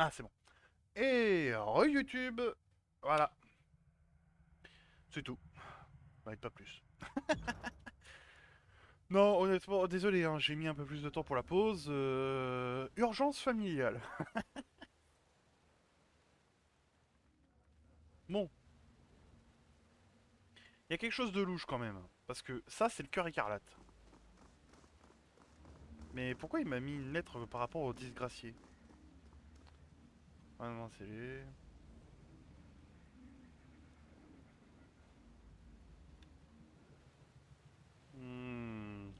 Ah, c'est bon. Et re-YouTube. Voilà, c'est tout. Ouais, pas plus. Non, honnêtement, désolé, hein, j'ai mis un peu plus de temps pour la pause. Urgence familiale. Bon, il y a quelque chose de louche quand même. Parce que ça, c'est le cœur écarlate. Mais pourquoi il m'a mis une lettre par rapport au disgracié? Ah non, c'est les... Hmm.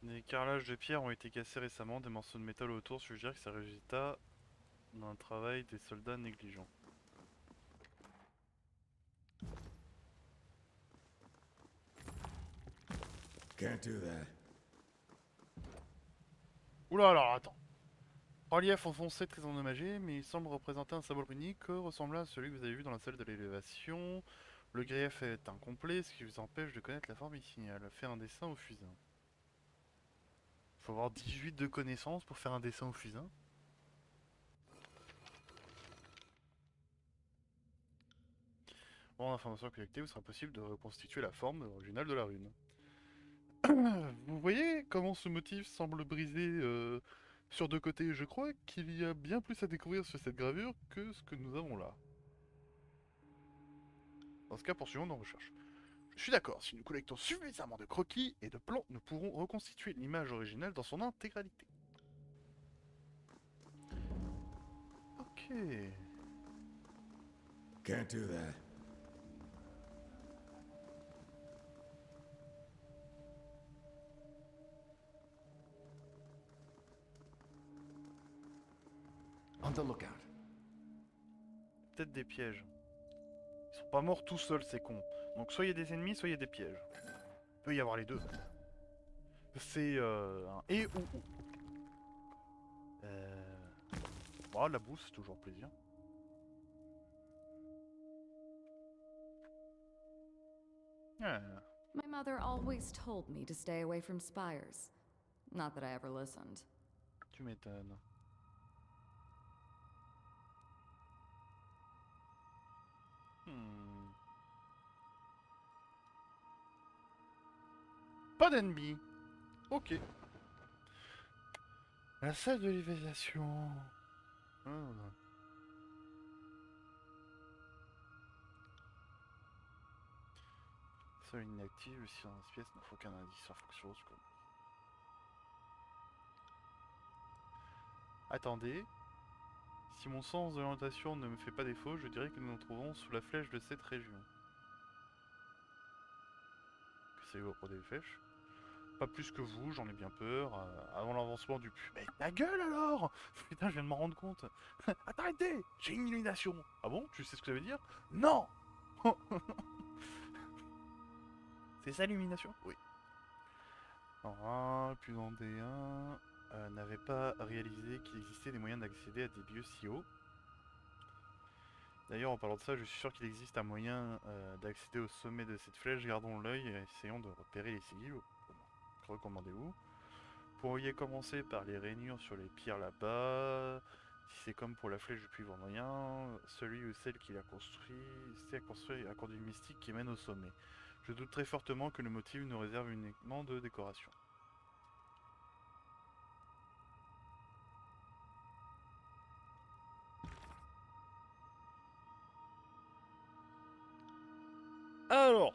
Les carrelages de pierre ont été cassés récemment. Des morceaux de métal autour suggèrent que c'est le résultat d'un travail des soldats négligents. Can't do that. Oula, alors attends. Relief enfoncé très endommagé, mais il semble représenter un symbole unique, ressemblant à celui que vous avez vu dans la salle de l'élévation. Le grief est incomplet, ce qui vous empêche de connaître la forme initiale. Faire un dessin au fusain. Faut avoir 18 de connaissances pour faire un dessin au fusain. Bon, information collectée, vous sera possible de reconstituer la forme originale de la rune. Vous voyez comment ce motif semble brisé sur deux côtés? Je crois qu'il y a bien plus à découvrir sur cette gravure que ce que nous avons là. Dans ce cas, poursuivons nos recherches. Je suis d'accord, si nous collectons suffisamment de croquis et de plans, nous pourrons reconstituer l'image originale dans son intégralité. Ok. Can't do that. On the lookout. Peut-être des pièges. Ils sont pas morts tout seuls, ces cons. Donc soit il y a des ennemis, soit il y a des pièges. Il peut y avoir les deux. C'est un et ou. Bon, la bouffe, c'est toujours plaisir. Ah, My mother always told me to stay away from spires. Not that I ever listened. tu m'étonnes. Hmm. Pas d'ennemis. Ok. La salle de l'évaluation. Ah. Seule inactive, si dans cette pièce n'offre aucun indice sur fonction. Attendez. Si mon sens de l'orientation ne me fait pas défaut, je dirais que nous nous trouvons sous la flèche de cette région. Que c'est au des flèches? Pas plus que vous, j'en ai bien peur. Avant l'avancement du... Mais ta gueule alors! Putain, je viens de m'en rendre compte. Arrêtez! J'ai une illumination! Ah bon? Tu sais ce que ça veut dire? Non! C'est ça l'illumination? Oui. Alors, plus dans D1 n'avait pas réalisé qu'il existait des moyens d'accéder à des lieux si hauts. D'ailleurs, en parlant de ça, je suis sûr qu'il existe un moyen d'accéder au sommet de cette flèche. Gardons l'œil et essayons de repérer les sigils. Recommandez-vous. Vous pourriez commencer par les rainures sur les pierres là-bas. Si c'est comme pour la flèche du puits vendéen, celui ou celle qui l'a construit, c'est à construire un conduit mystique qui mène au sommet. Je doute très fortement que le motif nous réserve uniquement de décoration. Alors,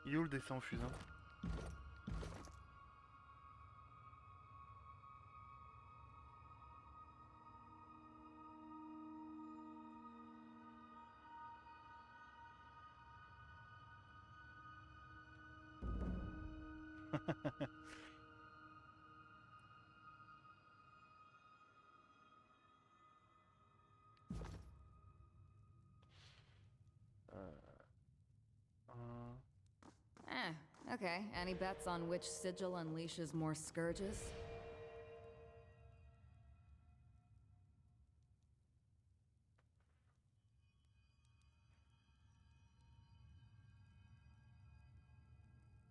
il est où le dessin au fusain? Euh, Okay. Any bets on which sigil unleashes more scourges?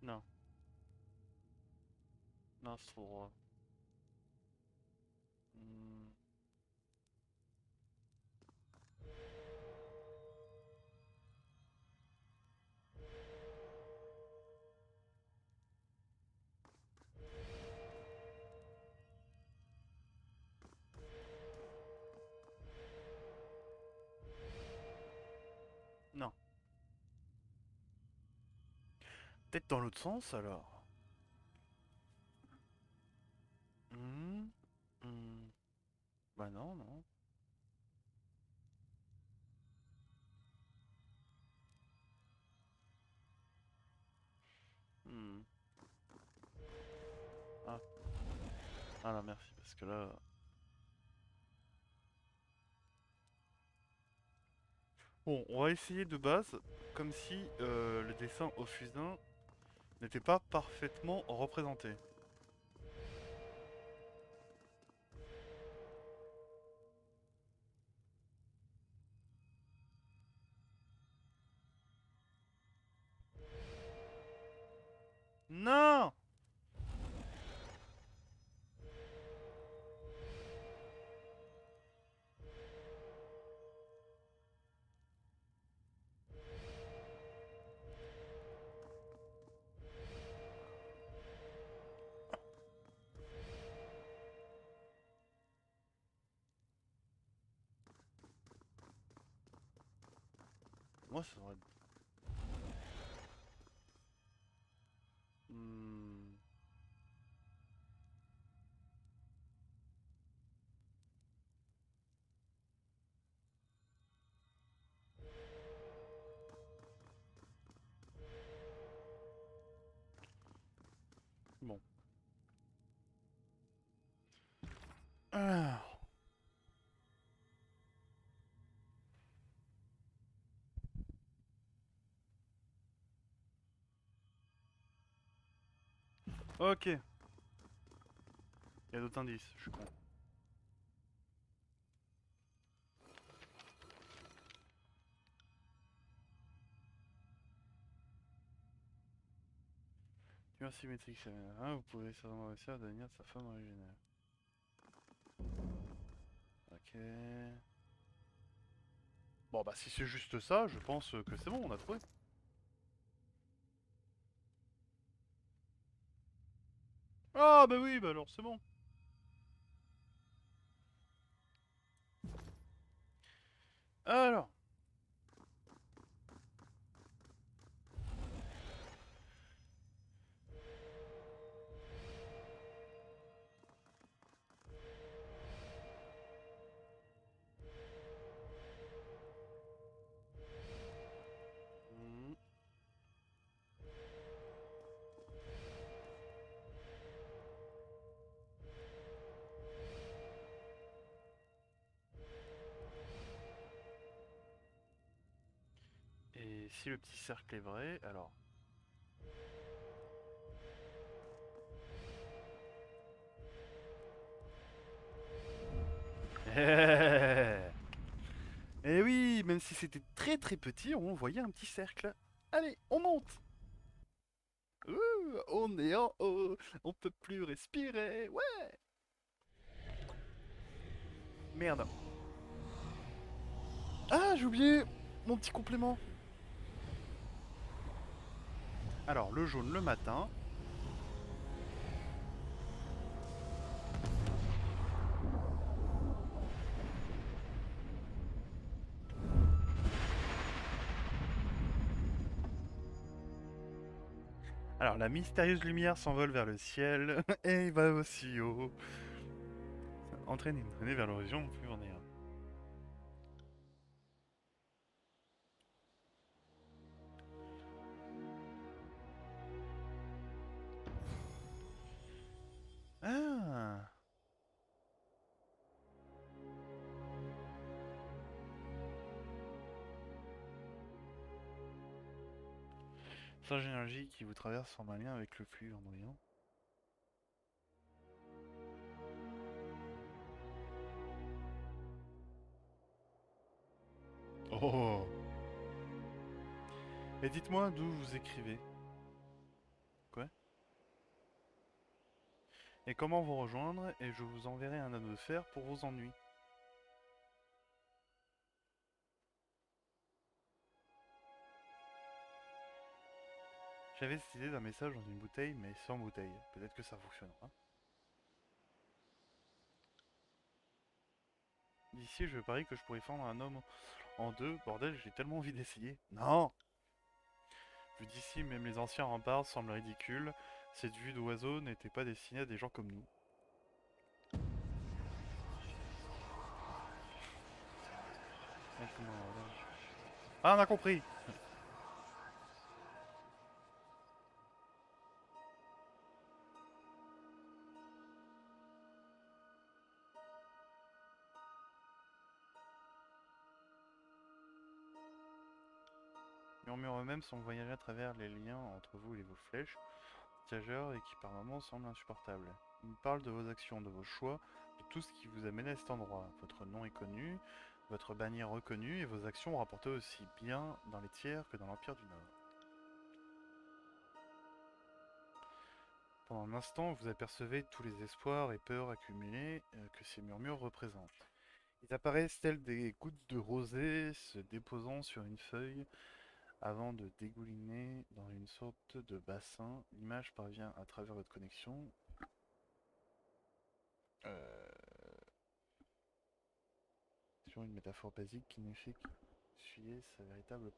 Non. Non, c'est trop droit. Hmm. Non. Peut-être dans l'autre sens alors. Hmm. Hmm. Bah non, non. Hmm. Ah. Ah là, merci, parce que là... Bon, on va essayer de base, comme si le dessin au fusain n'était pas parfaitement représenté. Non! Moi, ça aurait... Hmm. Bon. Alors... Ok. Il y a d'autres indices, je suis con. Tumeur symétrique, vous pouvez certainement réussir à devenir sa femme originelle. Ok. Bon bah si c'est juste ça, je pense que c'est bon, on a trouvé. Ah bah oui, bah alors c'est bon. Alors, hmm, et si le petit cercle est vrai, alors... Eh oui, même si c'était très très petit, on voyait un petit cercle. Allez, on monte. On est en haut, on peut plus respirer. Ouais. Merde. Ah, j'ai oublié mon petit complément. Alors, le jaune le matin. Alors, la mystérieuse lumière s'envole vers le ciel et va aussi haut. Entraîne une traînée vers l'horizon, plus on est. Ah. Singe énergie qui vous traverse forme un lien avec le flux en brillant. Oh. Et dites-moi d'où vous écrivez. et comment vous rejoindre, et je vous enverrai un anneau de fer pour vos ennuis. J'avais cette idée d'un message dans une bouteille, mais sans bouteille. Peut-être que ça fonctionnera. D'ici, je parie que je pourrais fendre un homme en deux. Bordel, j'ai tellement envie d'essayer. Non! Vu d'ici, même les anciens remparts semblent ridicules. Cette vue d'oiseau n'était pas destinée à des gens comme nous. Ah, on a compris! Murmures eux-mêmes sont voyagés à travers les liens entre vous et vos flèches, voyageurs et qui par moments semblent insupportables. Ils parlent de vos actions, de vos choix, de tout ce qui vous amène à cet endroit. Votre nom est connu, votre bannière reconnue et vos actions ont rapporté aussi bien dans les tiers que dans l'Empire du Nord. Pendant un instant, vous apercevez tous les espoirs et peurs accumulés que ces murmures représentent. Ils apparaissent tels des gouttes de rosée se déposant sur une feuille avant de dégouliner dans une sorte de bassin. L'image parvient à travers votre connexion. Sur une métaphore basique qui ne fait qu'essuyer sa véritable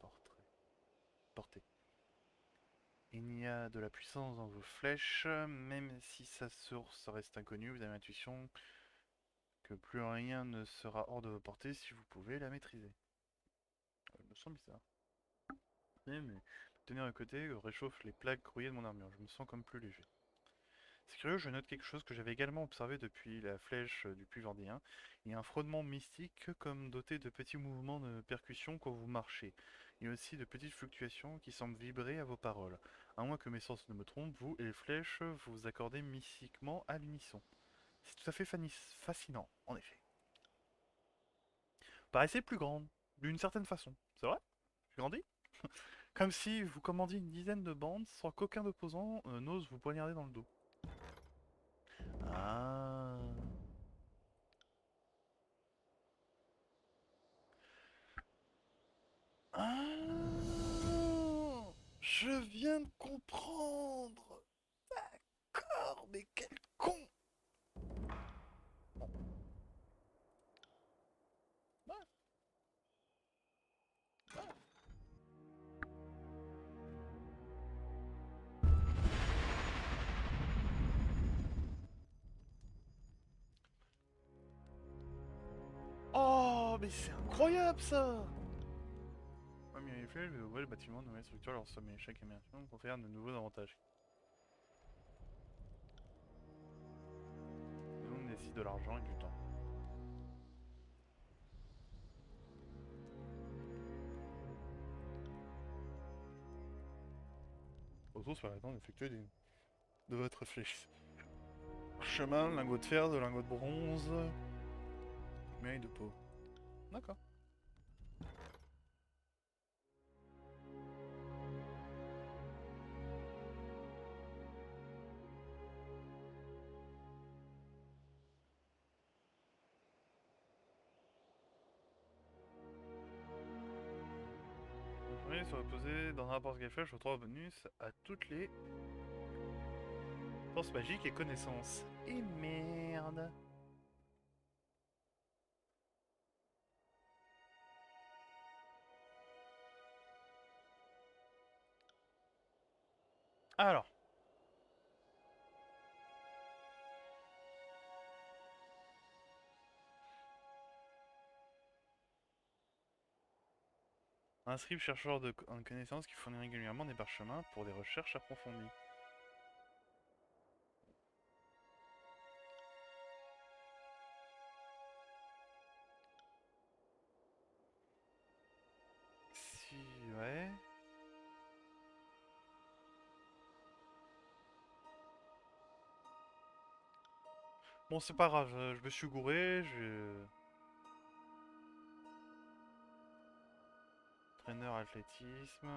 portée. Il y a de la puissance dans vos flèches, même si sa source reste inconnue, vous avez l'intuition que plus rien ne sera hors de vos portées si vous pouvez la maîtriser. Il me semble bizarre. Mais tenir à côté réchauffe les plaques rouillées de mon armure, je me sens comme plus léger. C'est curieux, je note quelque chose que j'avais également observé depuis la flèche du puits vendéen. Il y a un frottement mystique comme doté de petits mouvements de percussion quand vous marchez. Il y a aussi de petites fluctuations qui semblent vibrer à vos paroles. À moins que mes sens ne me trompent, vous et les flèches vous accordez mystiquement à l'unisson. C'est tout à fait fascinant, en effet. Paraissez plus grande, d'une certaine façon. C'est vrai? J'ai grandi? Comme si vous commandiez une dizaine de bandes sans qu'aucun opposant n'ose vous poignarder dans le dos. Ah. Ah, je viens de comprendre. D'accord, mais quel con. Oh, mais c'est incroyable ça. Comme il fait, je vais ouvrir le bâtiment de nouvelles structures leur sommet. Chaque immersion confère de nouveaux avantages. On nécessite de l'argent et du temps. Ressources permettant d'effectuer de votre flèche. Chemin, lingot de fer, de lingot de bronze, médaille de peau. D'accord. Vous pouvez se reposer dans n'importe quelle flèche aux 3 bonus à toutes les forces magiques et connaissances. Et merde. Alors. Un script chercheur en connaissances qui fournit régulièrement des parchemins pour des recherches approfondies. Si, ouais. Bon, c'est pas grave, je me suis gouré, Traîneur athlétisme.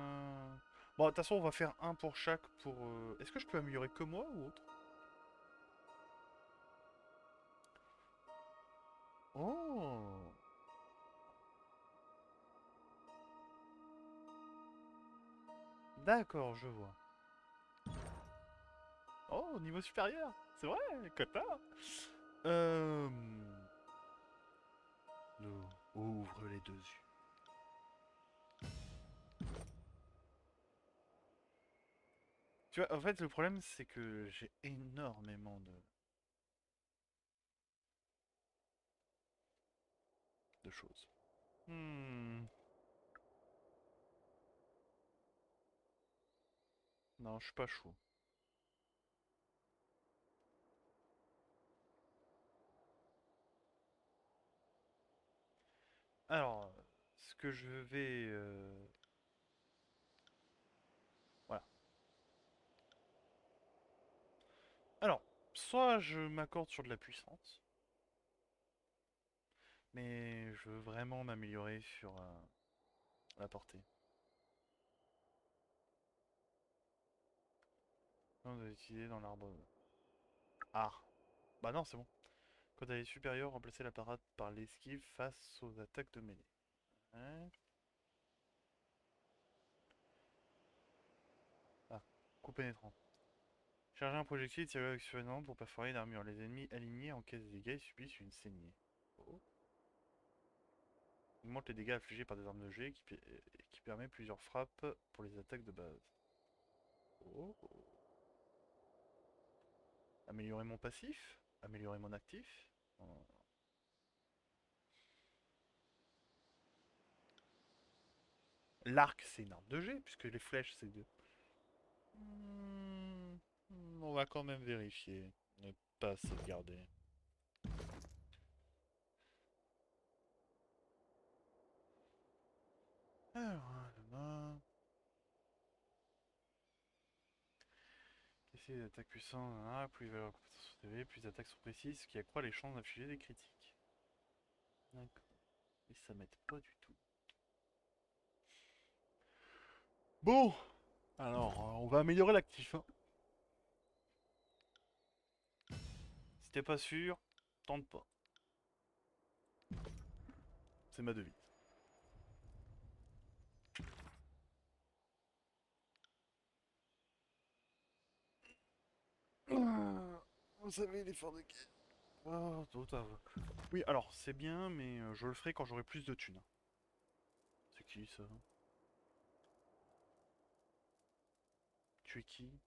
Bon, de toute façon, on va faire un pour chaque pour... Est-ce que je peux améliorer que moi ou autre? Oh! D'accord, je vois. Oh, niveau supérieur! C'est vrai, quota! Euh... Nous ouvre les deux yeux. Tu vois, en fait, le problème, c'est que j'ai énormément de choses. Hmm. Non, je suis pas chaud. Alors, ce que je vais... Voilà. Alors, soit je m'accorde sur de la puissance, mais je veux vraiment m'améliorer sur la portée. On doit utiliser dans l'arbre. Ah! Bah non, c'est bon. Quand elle est supérieure, remplacez la parade par l'esquive face aux attaques de mêlée. Hein. Ah, coup pénétrant. Chargez un projectile tiré avec surénement pour perforer une armure. Les ennemis alignés encaissent des dégâts et subissent une saignée. Oh. Augmente les dégâts infligés par des armes de jet qui permet plusieurs frappes pour les attaques de base. Oh. Améliorer mon passif? Améliorer mon actif? Oh. L'arc, c'est une arme de jet, puisque les flèches, c'est deux. On va quand même vérifier. Ne pas sauvegarder. Alors, là-bas. Essayer d'attaque puissante, plus il va avoir compétence sur TV, plus les attaques sont précises, ce qui accroît les chances d'infliger des critiques. D'accord. Et ça m'aide pas du tout. Bon, alors on va améliorer l'actif. Hein. Si t'es pas sûr, tente pas. C'est ma devise. Vous savez l'effort de guerre. Oh, oui, alors c'est bien, mais je le ferai quand j'aurai plus de thunes. C'est qui ça? Tu es qui?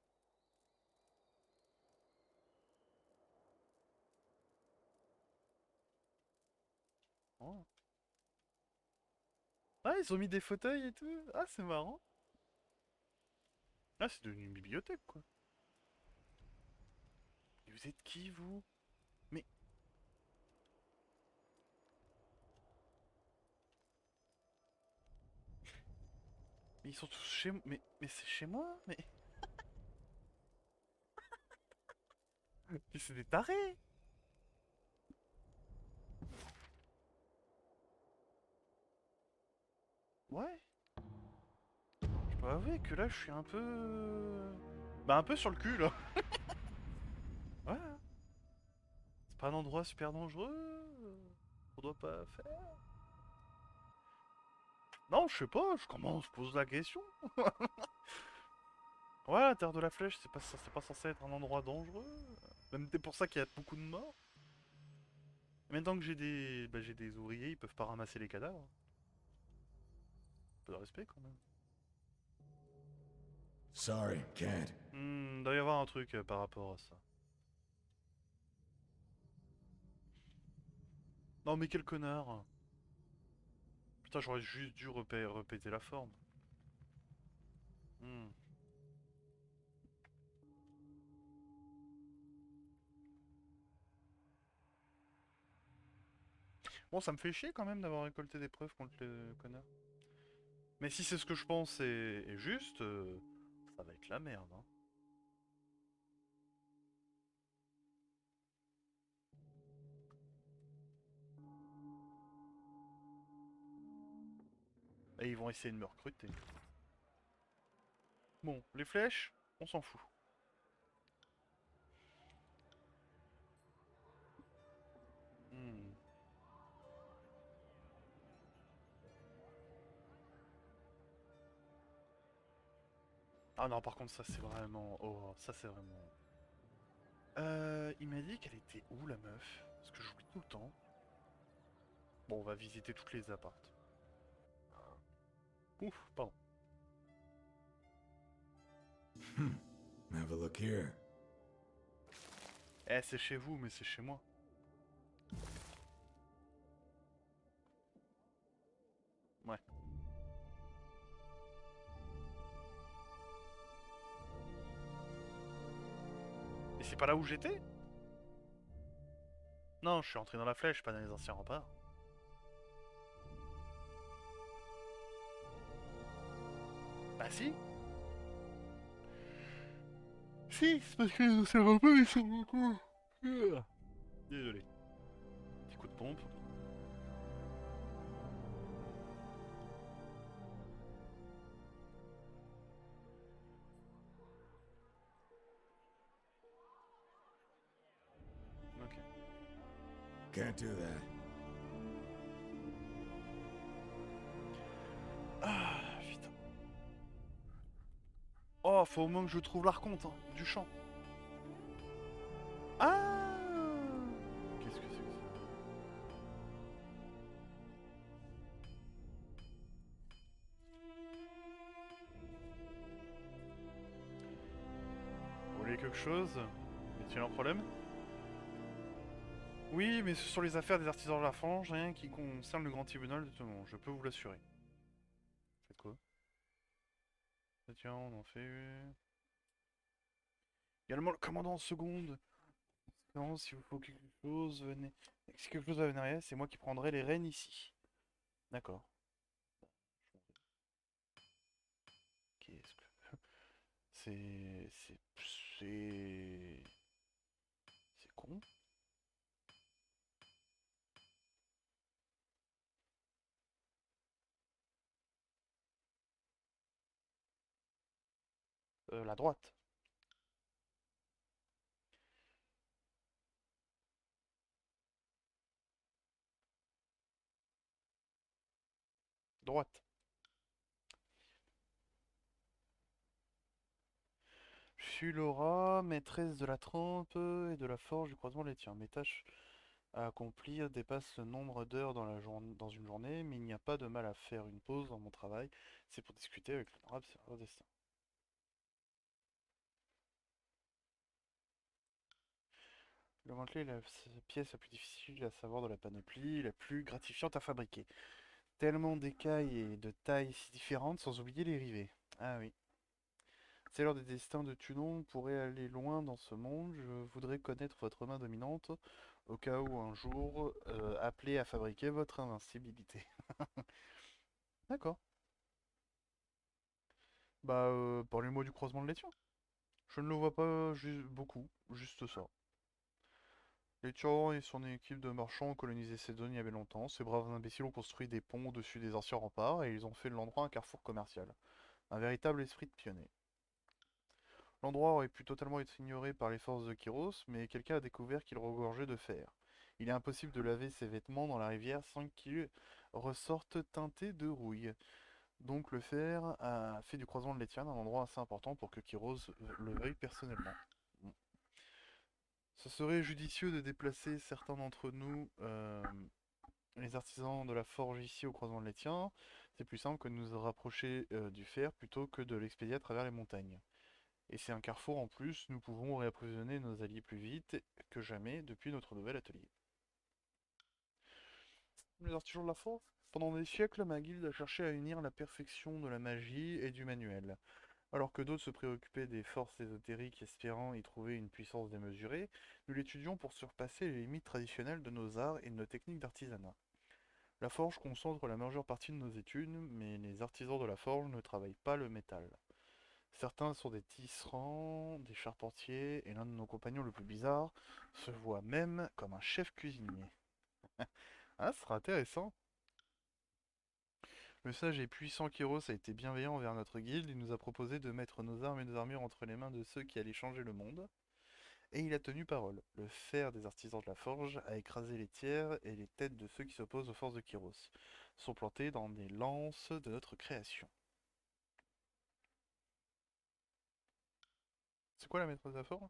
Oh. Ah, ils ont mis des fauteuils et tout. Ah, c'est marrant. Ah, c'est devenu une bibliothèque, quoi. Et vous êtes qui, vous? Mais, mais ils sont tous chez moi. Mais c'est chez moi? Mais c'est des tarés! Ouais. Je peux avouer que là, je suis un peu... Bah, un peu sur le cul, là. Ouais. Hein. C'est pas un endroit super dangereux? On doit pas faire? Non, je sais pas, je commence, je pose la question. Ouais, la terre de la flèche, c'est pas censé être un endroit dangereux. Même c'est pour ça qu'il y a beaucoup de morts. Maintenant que j'ai des ouvriers, ils peuvent pas ramasser les cadavres. Un peu de respect quand même. Sorry, can't. Doit y avoir un truc par rapport à ça. Non mais quel connard. Putain, j'aurais juste dû répéter la forme. Hmm. Bon, ça me fait chier quand même d'avoir récolté des preuves contre le connard. Mais si c'est ce que je pense est juste, ça va être la merde. Hein. Et ils vont essayer de me recruter. Bon, les flèches, on s'en fout. Hmm. Ah non, par contre, ça c'est vraiment... Oh, ça c'est vraiment... Il m'a dit qu'elle était où, la meuf? Parce que j'oublie tout le temps. Bon, on va visiter toutes les appartes. Ouf, pardon. Have a look here. Eh, c'est chez vous, mais c'est chez moi. Ouais. Et c'est pas là où j'étais? Non, je suis entré dans la flèche, pas dans les anciens remparts. Bah si. Si, c'est parce que les anciens remparts, ils sont beaucoup. Désolé. Petit coup de pompe. Ok. Can't do that. Ah, putain. Oh, faut au moins que je trouve l'archonte, hein, du champ. Ah. Qu'est-ce que c'est que ça? Vous voulez quelque chose? Y a-t-il un problème? Oui, mais ce sont les affaires des artisans de la Fange, rien qui concerne le grand tribunal de Toulon, je peux vous l'assurer. Faites quoi? Ah, tiens, on en fait... Également le commandant en seconde. Non, si vous faut quelque chose, venez. Si quelque chose va venir, c'est moi qui prendrai les rênes ici. D'accord. Qu'est-ce que... C'est... C'est... C'est con. La droite. Droite. Je suis Laura, maîtresse de la trempe et de la forge du croisement laitien. Mes tâches à accomplir dépassent le nombre d'heures dans dans une journée, mais il n'y a pas de mal à faire une pause dans mon travail. C'est pour discuter avec l'honorable serveur destin. Le mantelet est la pièce la plus difficile à savoir de la panoplie, la plus gratifiante à fabriquer. Tellement d'écailles et de tailles si différentes, sans oublier les rivets. Ah oui. C'est l'heure des destins de Tunon pourrait aller loin dans ce monde. Je voudrais connaître votre main dominante, au cas où un jour, appelé à fabriquer votre invincibilité. D'accord. Bah, parlez-moi du croisement de l'étien. Je ne le vois pas beaucoup, juste ça. L'étien et son équipe de marchands ont colonisé Cédone il y avait longtemps. Ces braves imbéciles ont construit des ponts au-dessus des anciens remparts et ils ont fait de l'endroit un carrefour commercial. Un véritable esprit de pionnier. L'endroit aurait pu totalement être ignoré par les forces de Kyros, mais quelqu'un a découvert qu'il regorgeait de fer. Il est impossible de laver ses vêtements dans la rivière sans qu'ils ressortent teintés de rouille. Donc le fer a fait du croisement de l'Étienne un endroit assez important pour que Kyros le veuille personnellement. Bon. Ce serait judicieux de déplacer certains d'entre nous, les artisans de la forge ici au croisement de l'Étien. C'est plus simple que de nous rapprocher du fer plutôt que de l'expédier à travers les montagnes. Et c'est un carrefour en plus, nous pouvons réapprovisionner nos alliés plus vite que jamais depuis notre nouvel atelier. Les artisans de la forge? Pendant des siècles, ma guilde a cherché à unir la perfection de la magie et du manuel. Alors que d'autres se préoccupaient des forces ésotériques espérant y trouver une puissance démesurée, nous l'étudions pour surpasser les limites traditionnelles de nos arts et de nos techniques d'artisanat. La forge concentre la majeure partie de nos études, mais les artisans de la forge ne travaillent pas le métal. Certains sont des tisserands, des charpentiers, et l'un de nos compagnons le plus bizarre se voit même comme un chef cuisinier. Ah, ce sera intéressant. Le sage et puissant Kyros a été bienveillant envers notre guilde, il nous a proposé de mettre nos armes et nos armures entre les mains de ceux qui allaient changer le monde, et il a tenu parole. Le fer des artisans de la forge a écrasé les tiers et les têtes de ceux qui s'opposent aux forces de Kyros, sont plantés dans des lances de notre création. C'est quoi la maîtresse de la forge?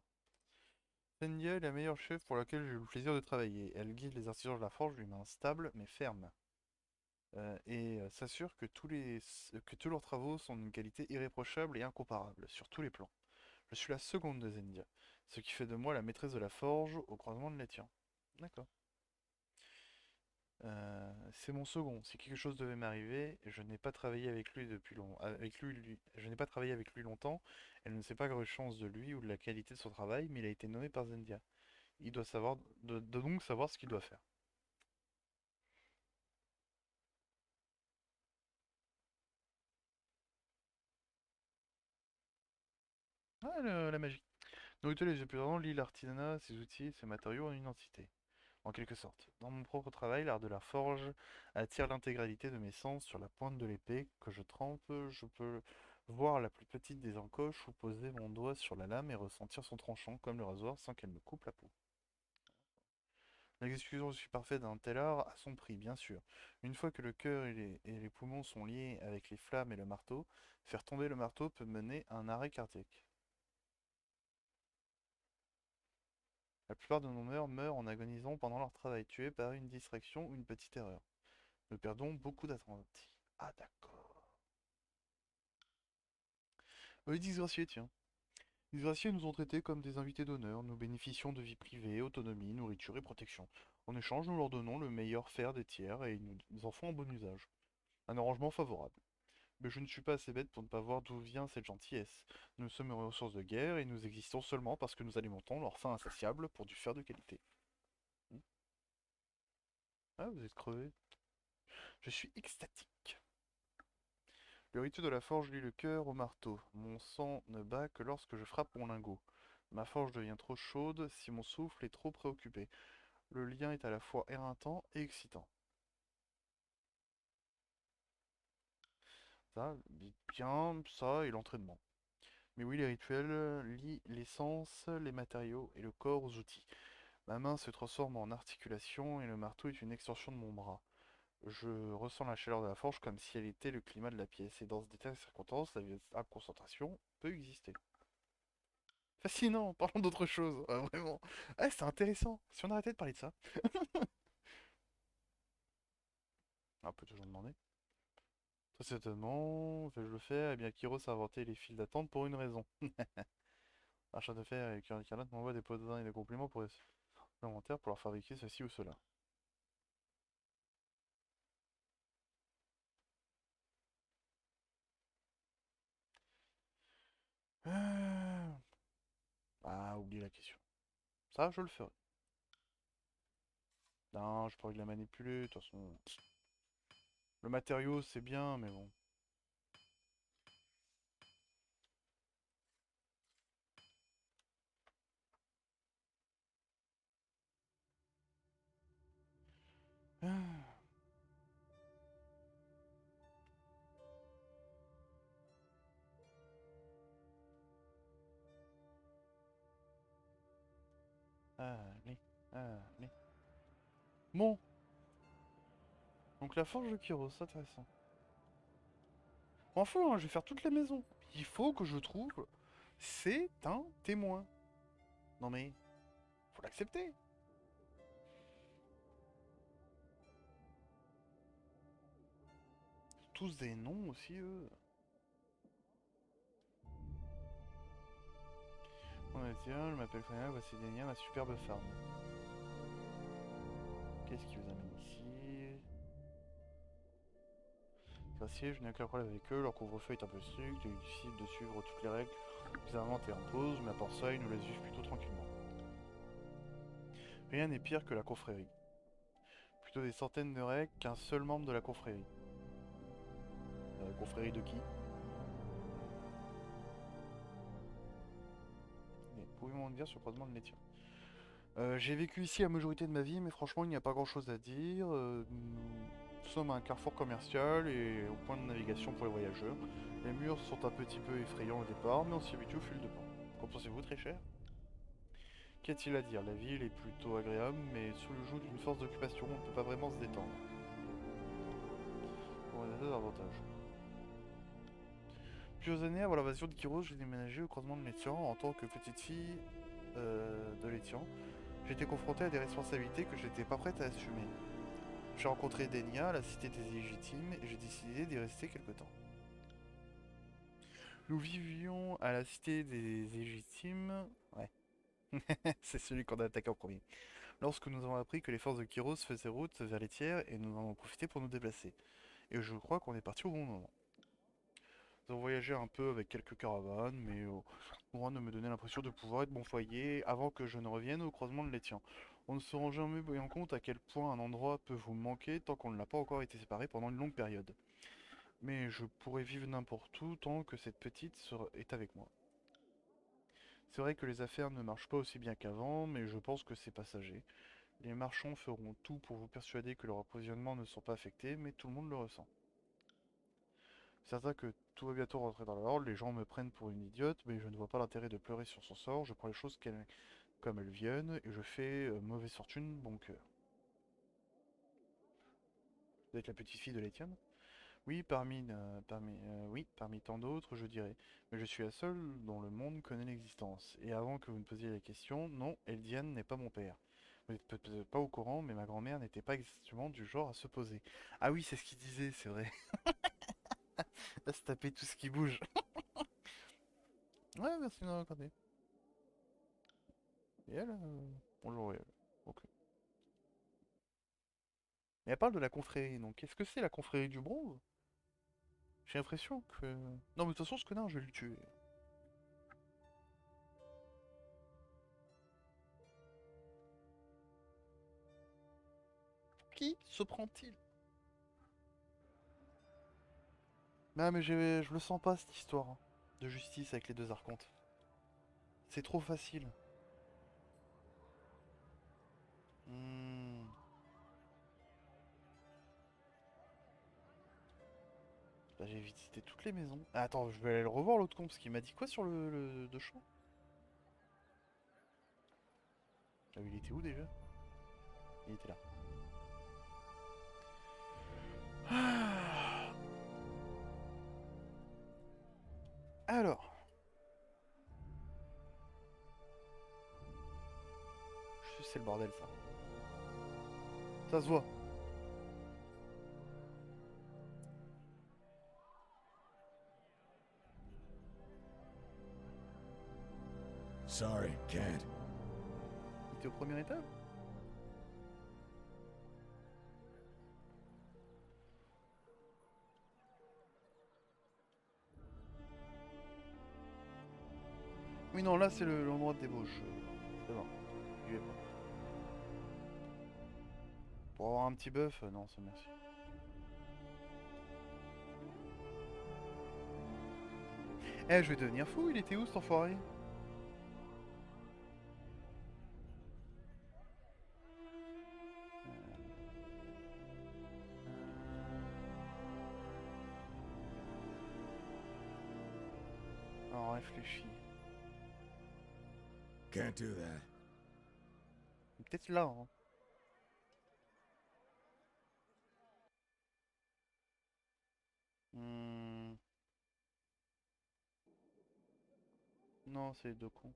Zendia est la meilleure chef pour laquelle j'ai eu le plaisir de travailler. Elle guide les artisans de la forge d'une main stable mais ferme. S'assure que que tous leurs travaux sont d'une qualité irréprochable et incomparable, sur tous les plans. Je suis la seconde de Zendia, ce qui fait de moi la maîtresse de la forge au croisement de l'étien. D'accord. C'est mon second. Si quelque chose devait m'arriver, je n'ai pas travaillé avec lui depuis je n'ai pas travaillé avec lui longtemps. Elle ne sait pas grand-chose de lui ou de la qualité de son travail, mais il a été nommé par Zendia. Il doit savoir, de donc savoir ce qu'il doit faire. Ah, la magie. Nourriture les épurants lie l'artisanat, ses outils, ses matériaux en une entité, en quelque sorte. Dans mon propre travail, l'art de la forge attire l'intégralité de mes sens sur la pointe de l'épée que je trempe. Je peux voir la plus petite des encoches ou poser mon doigt sur la lame et ressentir son tranchant comme le rasoir sans qu'elle me coupe la peau. L'exécution aussi parfaite d'un tel art a son prix, bien sûr. Une fois que le cœur et les poumons sont liés avec les flammes et le marteau, faire tomber le marteau peut mener à un arrêt cardiaque. La plupart de nos meurent en agonisant pendant leur travail, tués par une distraction ou une petite erreur. Nous perdons beaucoup d'apprentis. Ah d'accord. Les disgraciés, tiens. Les disgraciés nous ont traités comme des invités d'honneur. Nous bénéficions de vie privée, autonomie, nourriture et protection. En échange, nous leur donnons le meilleur faire des tiers et ils nous en font un bon usage. Un arrangement favorable. Mais je ne suis pas assez bête pour ne pas voir d'où vient cette gentillesse. Nous sommes aux ressources de guerre et nous existons seulement parce que nous alimentons leur faim insatiable pour du fer de qualité. Hmm. Ah, vous êtes crevé. Je suis extatique. Le rituel de la forge lie le cœur au marteau. Mon sang ne bat que lorsque je frappe mon lingot. Ma forge devient trop chaude si mon souffle est trop préoccupé. Le lien est à la fois éreintant et excitant. Ça, bien, ça et l'entraînement. Mais oui, les rituels lient l'essence, les matériaux et le corps aux outils. Ma main se transforme en articulation et le marteau est une extension de mon bras. Je ressens la chaleur de la forge comme si elle était le climat de la pièce. Et dans ce détail de circonstance, la concentration peut exister. Fascinant, parlons d'autre chose, vraiment. Ah, c'est intéressant. Si on arrêtait de parler de ça. On peut toujours demander. Très certainement, vais-je le faire? Eh bien, Kyros a inventé les files d'attente pour une raison. Achat de fer et Cœur Écarlate m'envoie des pots et des compléments pour les inventaires pour leur fabriquer ceci ou cela. Euh, Ah, oublie la question. Ça, je le ferai. Non, je pourrais la manipuler, de toute façon. Le matériau, c'est bien, mais bon. Ah, allez, allez. Bon, donc la forge de Kyros, c'est intéressant. Bon, enfin, hein, je vais faire toute la maison. Il faut que je trouve... C'est un témoin. Non mais, faut l'accepter. Tous des noms aussi, eux. On a tiens, je m'appelle Fréna, voici Denia, ma superbe femme. Qu'est-ce qui vous amène ici? Gracier, je n'ai aucun problème avec eux, leur couvre-feu est un peu strict, il est difficile de suivre toutes les règles qu'ils inventent et imposent, mais à part ça, ils nous laissent vivre plutôt tranquillement. Rien n'est pire que la confrérie. Plutôt des centaines de règles qu'un seul membre de la confrérie. Confrérie de qui? Mais pouvez-vous m'en dire sur le croisement de l'étien? J'ai vécu ici la majorité de ma vie, mais franchement, il n'y a pas grand-chose à dire. Nous sommes à un carrefour commercial et au point de navigation pour les voyageurs. Les murs sont un petit peu effrayants au départ, mais on s'y habitue au fil du temps. Qu'en pensez-vous, très cher? Qu'y a-t-il à dire? La ville est plutôt agréable, mais sous le joug d'une force d'occupation, on ne peut pas vraiment se détendre. Bon, il y a deux avantages. Plusieurs années avant l'invasion de Kyros, j'ai déménagé au croisement de Létian en tant que petite fille de Létian. J'étais confrontée à des responsabilités que je n'étais pas prête à assumer. J'ai rencontré Denia, la cité des illégitimes, et j'ai décidé d'y rester quelque temps. Nous vivions à la cité des illégitimes. Ouais, c'est celui qu'on a attaqué en premier. Lorsque nous avons appris que les forces de Kyros faisaient route vers les tiers, et nous en avons profité pour nous déplacer. Et je crois qu'on est parti au bon moment. Nous avons voyagé un peu avec quelques caravanes, mais au loin de me donner l'impression de pouvoir être mon foyer avant que je ne revienne au croisement de l'Étien. On ne se rend jamais bien compte à quel point un endroit peut vous manquer tant qu'on ne l'a pas encore été séparé pendant une longue période. Mais je pourrais vivre n'importe où tant que cette est avec moi. C'est vrai que les affaires ne marchent pas aussi bien qu'avant, mais je pense que c'est passager. Les marchands feront tout pour vous persuader que leurs approvisionnements ne sont pas affectés, mais tout le monde le ressent. Certain que tout va bientôt rentrer dans l'ordre, les gens me prennent pour une idiote, mais je ne vois pas l'intérêt de pleurer sur son sort, je prends les choses comme elles viennent, et je fais mauvaise fortune, bon cœur. Vous êtes la petite fille de l'Étienne? Oui, parmi tant d'autres, je dirais. Mais je suis la seule dont le monde connaît l'existence. Et avant que vous ne posiez la question, non, Eldiane n'est pas mon père. Vous n'êtes peut-être pas au courant, mais ma grand-mère n'était pas exactement du genre à se poser. Ah oui, c'est ce qu'il disait, c'est vrai. À se taper tout ce qui bouge. Ouais, merci de m'avoir raconté. Et elle, bonjour elle. Ok. Mais elle parle de la confrérie, donc est-ce que c'est la confrérie du bronze? J'ai l'impression que... Non, mais de toute façon, ce connard, je vais le tuer. Qui se prend-il? Non, mais je le sens pas, cette histoire hein, de justice avec les deux archontes. C'est trop facile. Hmm. Bah, j'ai visité toutes les maisons. Ah, attends, je vais aller le revoir l'autre con, parce qu'il m'a dit quoi sur le de champ? Ah, il était où déjà? Il était là. Ah. Alors, c'est le bordel ça. Ça se voit. Sorry, can't. Il était au premier étage? Oui, non, là c'est l'endroit de débauche. C'est bon, j'y vais pas. Pour avoir un petit bœuf, non, c'est merci. Eh, je vais devenir fou, il était où cet enfoiré? On réfléchit. Can't do that. Peut-être là, hein. Hmm. Non, c'est les deux cons.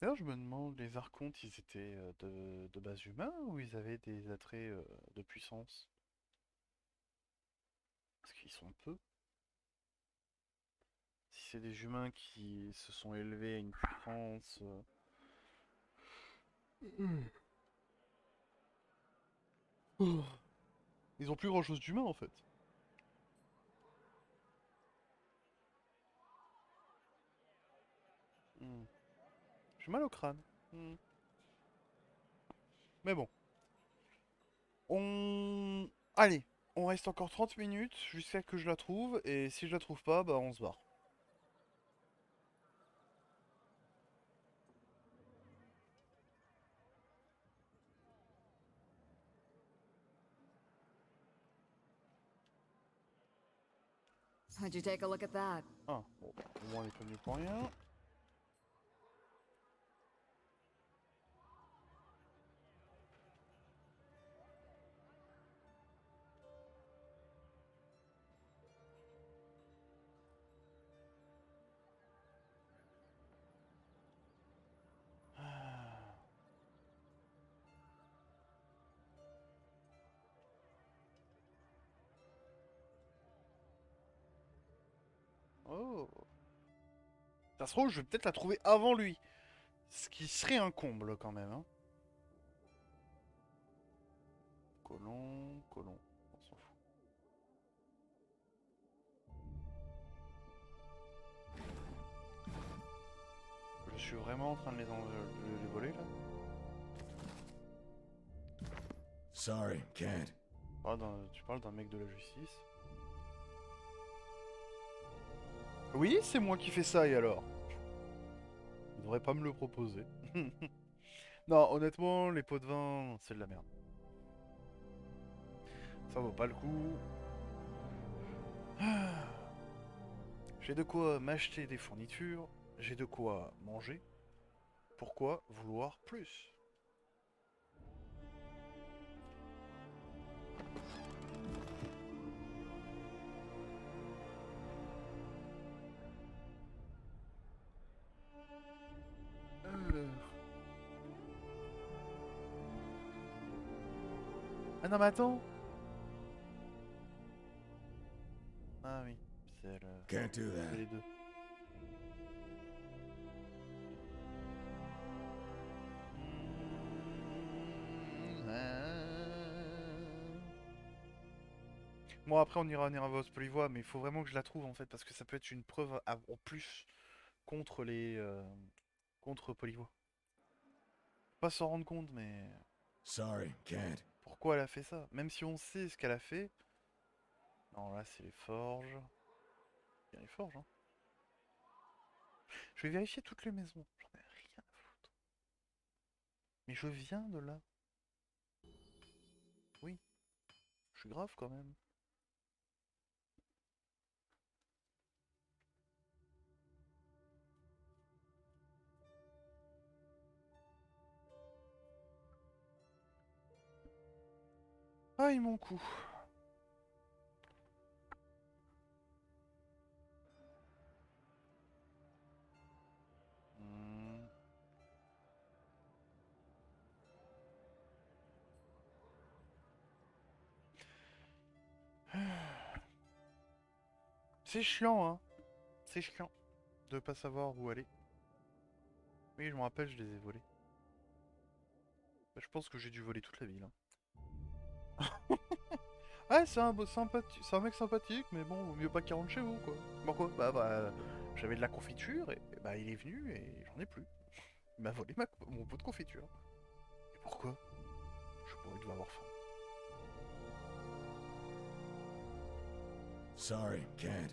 D'ailleurs, je me demande, les archontes, ils étaient de base humains ou ils avaient des attraits de puissance? Parce qu'ils sont peu. Si c'est des humains qui se sont élevés à une puissance... Oh. Ils ont plus grand chose d'humain en fait. Hmm. J'ai mal au crâne. Hmm. Mais bon. On... Allez, on reste encore 30 minutes jusqu'à que je la trouve. Et si je la trouve pas, bah on se barre. Would you take a look at that? Ah, bon, bah, au moins on est pas venu pour rien. Oh. Ça se trouve, je vais peut-être la trouver avant lui. Ce qui serait un comble quand même. Hein. Colon, colon. On s'en fout. Je suis vraiment en train de les voler là. Sorry, can't. Ah, tu parles d'un mec de la justice. Oui, c'est moi qui fais ça et alors? Il devrait pas me le proposer. Non, honnêtement, les pots de vin, c'est de la merde. Ça vaut pas le coup. J'ai de quoi m'acheter des fournitures, j'ai de quoi manger. Pourquoi vouloir plus? Euh. Ah non mais attends. Ah oui, Can't do c'est that. les deux. Bon après on ira à Nervos Polivois, mais il faut vraiment que je la trouve en fait, parce que ça peut être une preuve en plus contre les contre Polivois. Pas s'en rendre compte, mais Sorry, can't. pourquoi elle a fait ça? Même si on sait ce qu'elle a fait. Non là c'est les forges. Il y a les forges hein. Je vais vérifier toutes les maisons. J'en ai rien à foutre. Mais je viens de là. Oui, je suis grave quand même. Aïe mon cou. Hmm. C'est chiant hein. C'est chiant de pas savoir où aller. Oui je me rappelle je les ai volés. Bah, je pense que j'ai dû voler toute la ville. Hein. Ouais c'est c'est un mec sympathique mais bon vaut mieux pas qu'il rentre chez vous quoi. Pourquoi? J'avais de la confiture et bah il est venu et j'en ai plus. Il m'a volé mon pot de confiture. Et pourquoi? Je sais pas, il devait avoir faim. Sorry, can't.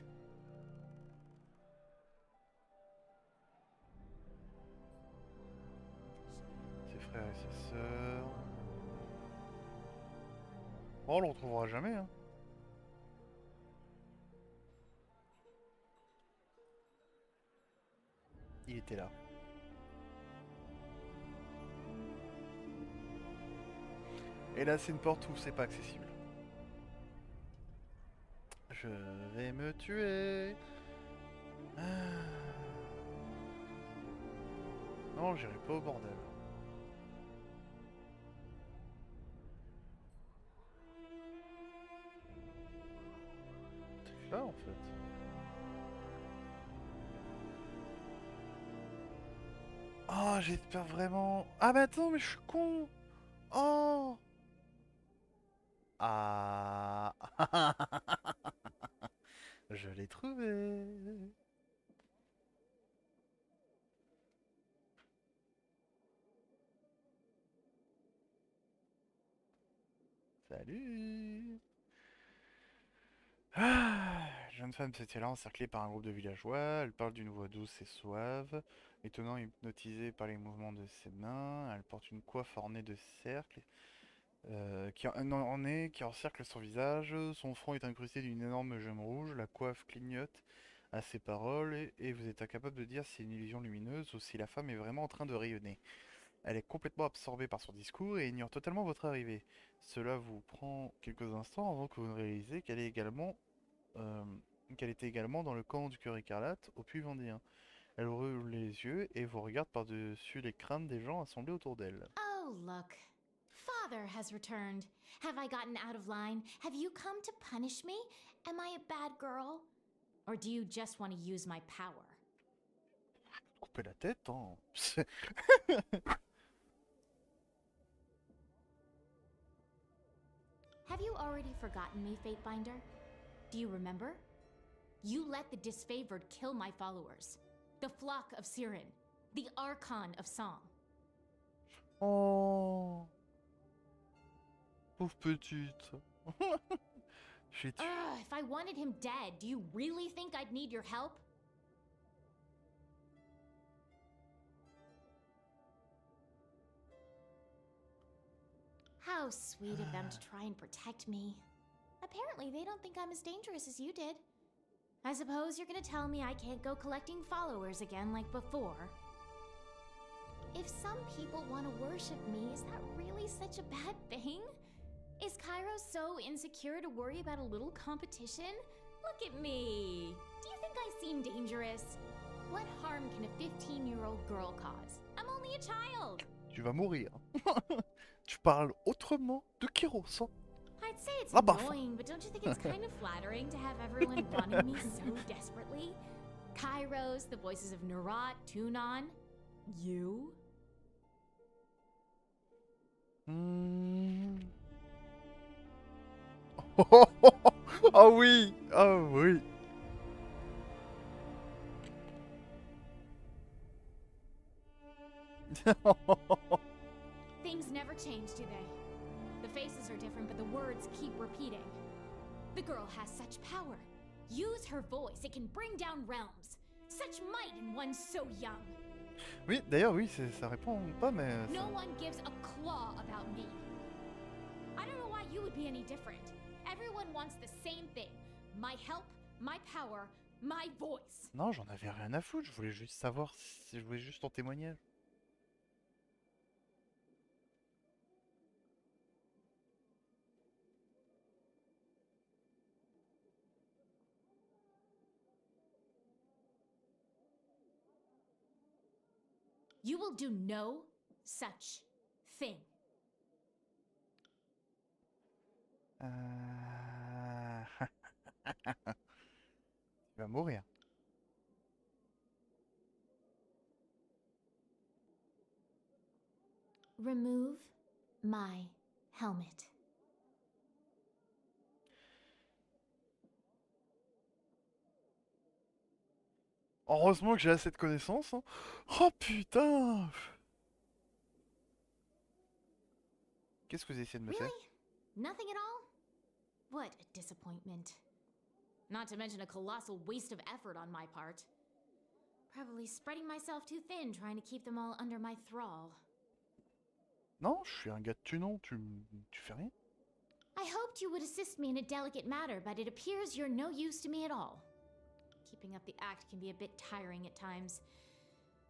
Ses frères et ses sœurs. Oh, on le retrouvera jamais, hein. Il était là. Et là, c'est une porte où c'est pas accessible. Je vais me tuer. Ah. Non, j'irai pas au bordel. C'est là, en fait. Oh, j'espère vraiment... Ah, mais attends, mais je suis con. Oh. Ah. Je l'ai trouvé. Salut. Ah, jeune femme se tient là encerclée par un groupe de villageois. Elle parle d'une voix douce et suave, étonnant et hypnotisée par les mouvements de ses mains. Elle porte une coiffe ornée de cercles qui encercle son visage. Son front est incrusté d'une énorme gemme rouge. La coiffe clignote à ses paroles et vous êtes incapable de dire si c'est une illusion lumineuse ou si la femme est vraiment en train de rayonner. Elle est complètement absorbée par son discours et ignore totalement votre arrivée. Cela vous prend quelques instants avant que vous ne réalisez euh, qu'elle était également dans le camp du cœur écarlate, au puits vendéen. Elle roule les yeux et vous regarde par-dessus les crânes des gens assemblés autour d'elle. Oh, look. Father has returned. Have I gotten out of line? Have you come to punish me? Am I a bad girl? Or do you just want to use my power? Couper la tête, hein. Have you already forgotten me, Fatebinder? Do you remember? You let the disfavored kill my followers. The flock of Siren. The Archon of Song. Oh. Pauvre petite. J'ai tué. Ugh, if I wanted him dead, do you really think I'd need your help? How sweet of them to try and protect me. Apparently, they don't think I'm as dangerous as you did. I suppose you're gonna tell me I can't go collecting followers again like before. If some people want to worship me, is that really such a bad thing? Is Cairo so insecure to worry about a little competition? Look at me! Do you think I seem dangerous? What harm can a 15-year-old girl cause? I'm only a child! Tu vas mourir. Tu parles autrement de Kyros, hein. I'd say it's Ah, bah. annoying, but don't you think it's kind of flattering to have everyone wanting me so desperately? Kairos, the voices of Nerat, Tunon, you? Hmm. Oh oui, oh oui. Things never change, do they? The faces are different, but the words keep repeating. The girl has such power. Use her voice, it can bring down realms. Such might in one so young. Oui, d'ailleurs, oui, ça répond pas, mais... No one gives a claw about me. I don't know why you would be any different. Everyone wants the same thing. My help, my power, my voice. Non, j'en avais rien à foutre, je voulais juste savoir si je voulais juste ton témoignage. You will do no such thing. Tu vas mourir. Remove my helmet. Heureusement que j'ai assez de connaissances, hein. Oh putain! Qu'est-ce que vous essayez de me faire? Really? Nothing at all? What a disappointment. Not to mention a colossal waste of effort on my part. Probably spreading myself too thin trying to keep them all under my thrall. Non, je suis un gars de Tunon, tu fais rien? I hoped you would assist me in a delicate matter, but it appears you're no use to me at all. Keeping up the act can be a bit tiring at times.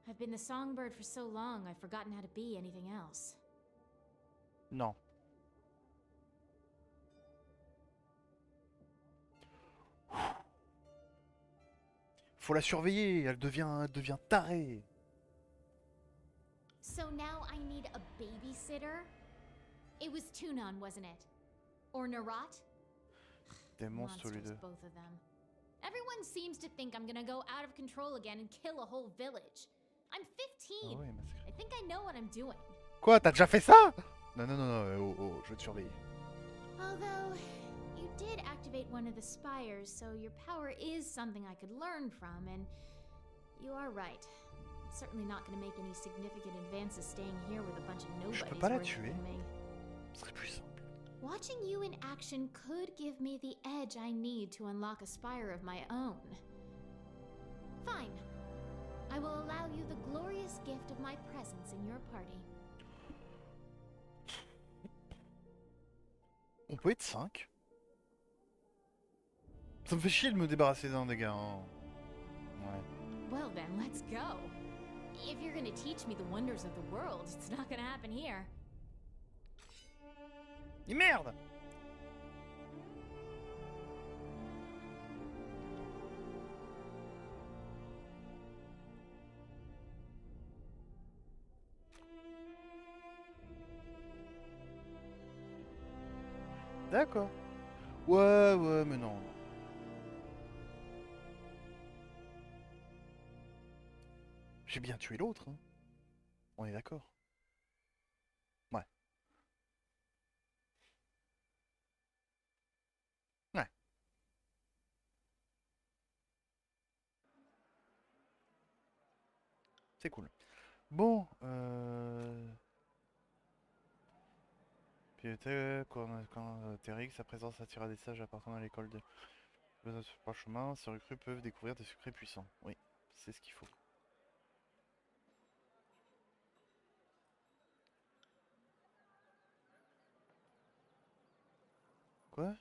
I've been the songbird for so long, I've forgotten how to be anything else. Non. Faut la surveiller, elle devient tarée. So now I need a babysitter? It was Tunon, wasn't it? Or Nerat? Des monstres tous les Monsters, deux. both of them. Everyone seems to think I'm gonna go out of control again and kill a whole village. I'm 15. Ah ouais, mais I think I know what I'm doing. quoi, t'as déjà fait ça? Non, non, non, non, oh, je vais te surveiller. Although, you did activate one of the spires, so your power is something I could learn from, and you are right. I'm certainly not gonna make any significant advances staying here with a bunch of Je nobodies peux pas la worse tuer. than me. Ce serait plus simple. Watching you in action could give me the edge I need to unlock a spire of my own. Fine. I will allow you the glorious gift of my presence in your party. On peut être 5. Ça me fait chier de me débarrasser d'un des gars. Hein. Ouais. Well then, let's go. If you're gonna teach me the wonders of the world, it's not gonna happen here. Et merde! D'accord. Ouais, mais non. J'ai bien tué l'autre, hein. On est d'accord. Ouais. Ouais. C'est cool. Bon, puis quand Terry, sa présence attira des sages appartenant à l'école de parchemin, ces recrues peuvent découvrir des secrets puissants. Oui, c'est ce qu'il faut. Quoi?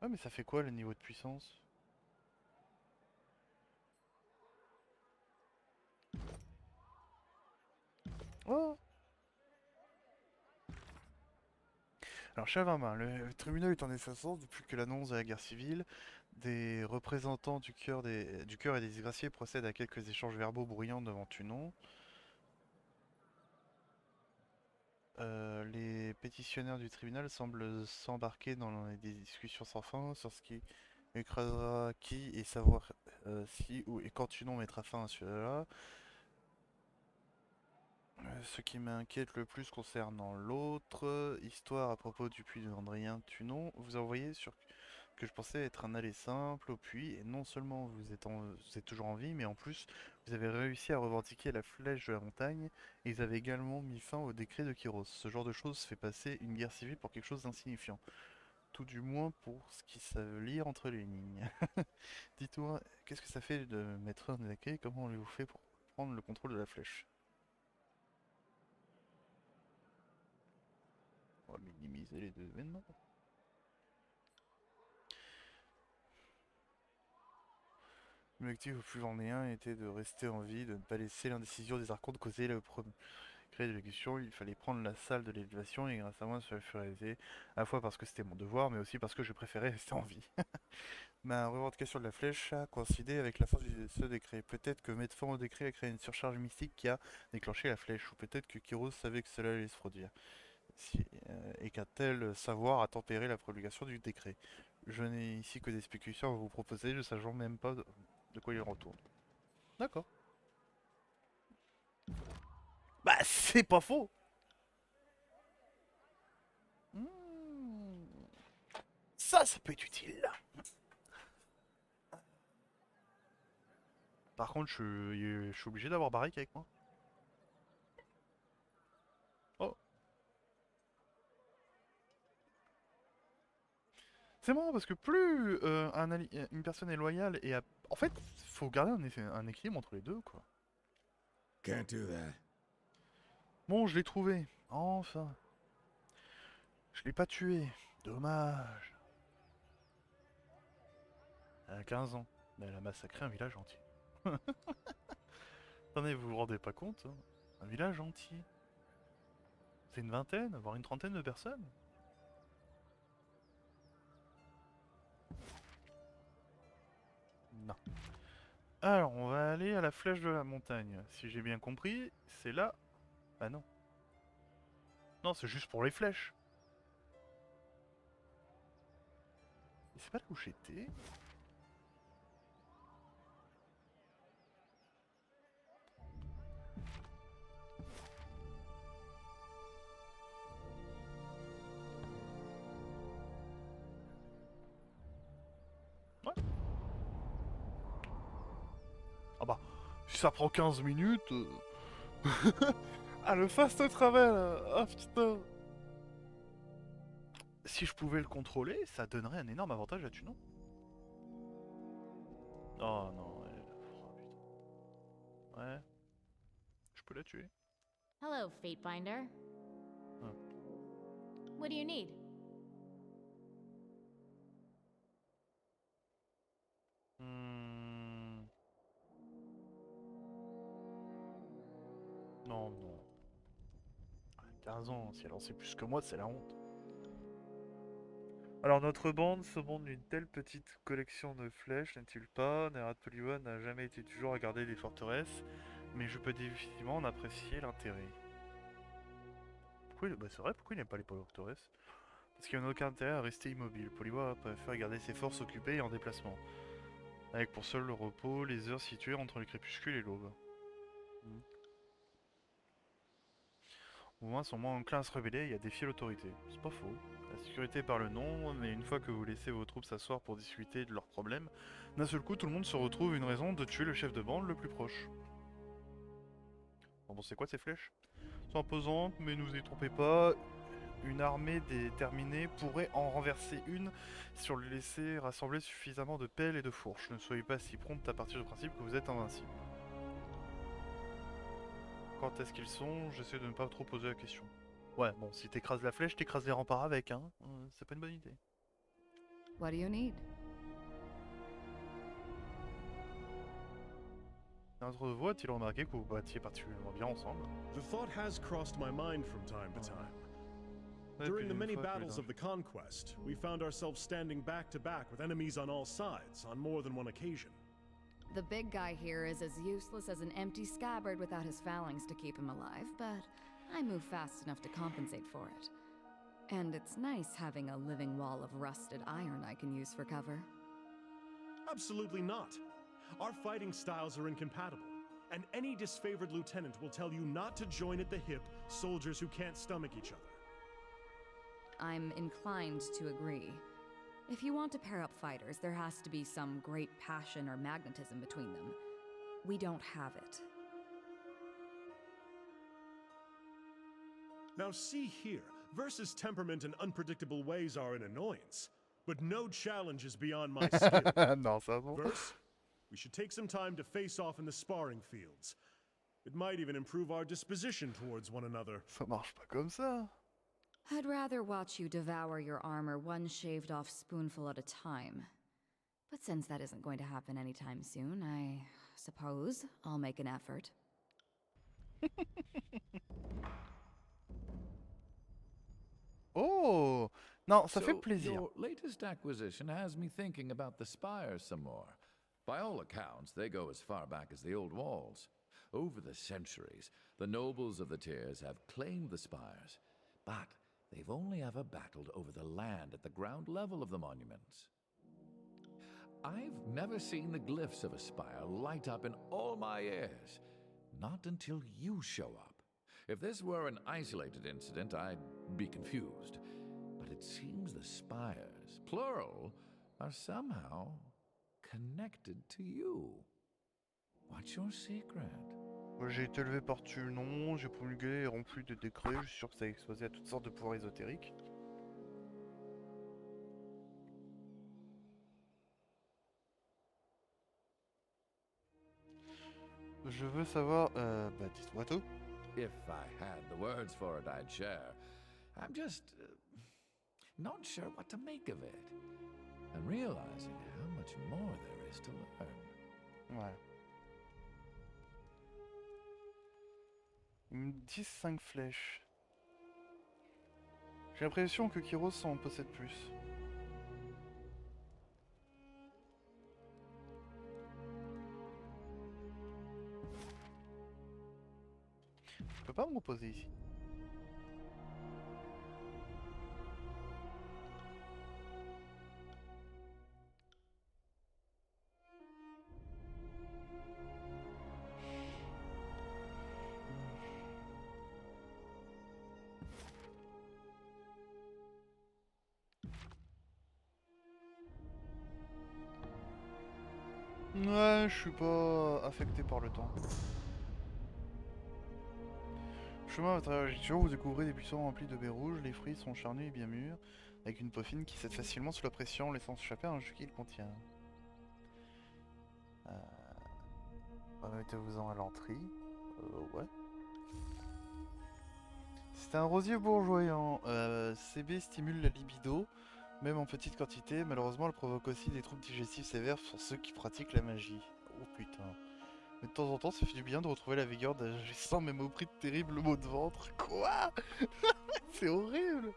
Ouais, mais ça fait quoi le niveau de puissance? Oh! Alors, Chavama, le tribunal est en essence depuis que l'annonce de la guerre civile. Des représentants du cœur et des disgraciés procèdent à quelques échanges verbaux bruyants devant Tunon. Les pétitionnaires du tribunal semblent s'embarquer dans des discussions sans fin sur ce qui écrasera qui et savoir si ou et quand Tunon mettra fin à cela. Ce qui m'inquiète le plus concernant l'autre histoire à propos du puits de Andrien Tunon, vous envoyez sur que je pensais être un aller simple au puits, et non seulement vous êtes toujours en vie, mais en plus vous avez réussi à revendiquer la flèche de la montagne, et ils avaient également mis fin au décret de Kyros. Ce genre de choses fait passer une guerre civile pour quelque chose d'insignifiant. Tout du moins pour ce qui savent lire entre les lignes. Dites-moi, qu'est-ce que ça fait de mettre un décret, comment on vous fait pour prendre le contrôle de la flèche? On va minimiser les deux événements. L'objectif au plus vendéen était de rester en vie, de ne pas laisser l'indécision des archontes causer le progrès de l'exécution. Il fallait prendre la salle de l'élévation et grâce à moi cela fut réalisé, à la fois parce que c'était mon devoir, mais aussi parce que je préférais rester en vie. Ma revendication de la flèche a coïncidé avec la fin de ce décret. Peut-être que mettre fin au décret a créé une surcharge mystique qui a déclenché la flèche, ou peut-être que Kyros savait que cela allait se produire. Et qu'un tel savoir a tempéré la promulgation du décret. Je n'ai ici que des spéculations à vous proposer, ne sachant même pas de quoi il retourne. D'accord. Bah, c'est pas faux. Hmm. Ça peut être utile. Par contre, je suis obligé d'avoir Barrick avec moi. Oh. C'est marrant parce que plus une personne est loyale et en fait, faut garder un équilibre entre les deux, quoi. Can't do that. Bon, je l'ai trouvé. Enfin. Je l'ai pas tué. Dommage. Elle a 15 ans. Mais elle a massacré un village entier. Attendez, vous vous rendez pas compte, hein? Un village entier. C'est une vingtaine, voire une trentaine de personnes. Non. Alors, on va aller à la flèche de la montagne. Si j'ai bien compris, c'est là. Ah non. Non, c'est juste pour les flèches. Et c'est pas là où j'étais. Ouais. Ah bah, si ça prend 15 minutes. Ah, le fast travel. Ah putain. Si je pouvais le contrôler, ça donnerait un énorme avantage à Tunon. Oh non, ouais. Oh, putain. Ouais, je peux la tuer. Hello, Fatebinder. Ah. What do you need? Hmm. Non, non. 15 ans, si elle en sait plus que moi, c'est la honte. Alors notre bande se montre d'une telle petite collection de flèches, n'est-il pas? Nerat Poliwan n'a jamais été toujours à garder des forteresses. mais je peux difficilement en apprécier l'intérêt. Pourquoi bah c'est vrai, pourquoi il n'aime pas les Power Torres? Parce qu'il n'y a aucun intérêt à rester immobile. Poliwa préfère garder ses forces occupées et en déplacement, avec pour seul le repos les heures situées entre le crépuscule et l'aube. Au moins, sont moins enclins à se rebeller et à défier l'autorité. C'est pas faux. La sécurité par le nom, mais une fois que vous laissez vos troupes s'asseoir pour discuter de leurs problèmes, d'un seul coup, tout le monde se retrouve une raison de tuer le chef de bande le plus proche. Bon, c'est quoi ces flèches? C'est imposant, mais ne vous y trompez pas. Une armée déterminée pourrait en renverser une si on lui laissait rassembler suffisamment de pelles et de fourches. Ne soyez pas si prompt à partir du principe que vous êtes invincible. Quand est-ce qu'ils sont? J'essaie de ne pas trop poser la question. Ouais, bon, si t'écrases la flèche, t'écrases les remparts avec, hein. C'est pas une bonne idée. What do you need? Dans votre voix, a-t-il remarqué que vous battiez particulièrement bien ensemble? The thought has crossed my mind from time to time. Ouais, During puis the une many fois que battles of the conquest, we found ourselves standing back to back with enemies on all sides on more than one occasion. The big guy here is as useless as an empty scabbard without his phalanx to keep him alive, but I move fast enough to compensate for it. And it's nice having a living wall of rusted iron I can use for cover. Absolutely not. Our fighting styles are incompatible, and any disfavored lieutenant will tell you not to join at the hip soldiers who can't stomach each other. I'm inclined to agree. If you want to pair up fighters, there has to be some great passion or magnetism between them. We don't have it. Now see here, Versa's temperament and unpredictable ways are an annoyance, but no challenge is beyond my skill. Non, ça bon. Verse, we should take some time to face off in the sparring fields. It might even improve our disposition towards one another. Ça marche pas comme ça. I'd rather watch you devour your armor one shaved off spoonful at a time. But since that isn't going to happen anytime soon, I suppose I'll make an effort. Oh! Non, ça fait So, plaisir. your latest acquisition has me thinking about the spires some more. By all accounts, they go as far back as the old walls. Over the centuries, the nobles of the tiers have claimed the spires, but they've only ever battled over the land at the ground level of the monuments. I've never seen the glyphs of a spire light up in all my years. Not until you show up. If this were an isolated incident, I'd be confused. But it seems the spires, plural, are somehow connected to you. What's your secret? Moi, j'ai été élevé par Tulnon, j'ai promulgué et rempli de décrets, je suis sûr que ça a exposé à toutes sortes de pouvoirs ésotériques. Je veux savoir, bah dites-moi tout. If I had the words for it, I'd share. I'm just not sure what to make of it. And realizing how much more there is to learn. Ouais. Ils me disent 5 flèches. J'ai l'impression que Kyros en possède plus. Je peux pas me reposer ici. Ouais, je suis pas affecté par le temps. Chemin à travers la lecture, vous découvrez des buissons remplis de baies rouges, les fruits sont charnus et bien mûrs, avec une peau fine qui cède facilement sous la pression, laissant échapper un jus qu'il contient. Remettez-vous-en à l'entrée. Ouais. C'est un rosier bourgeoyant. CB stimule la libido, même en petite quantité. Malheureusement, elle provoque aussi des troubles digestifs sévères pour ceux qui pratiquent la magie. Oh putain. Mais de temps en temps, ça fait du bien de retrouver la vigueur d'agir sans même au prix de terribles maux de ventre. Quoi? C'est horrible!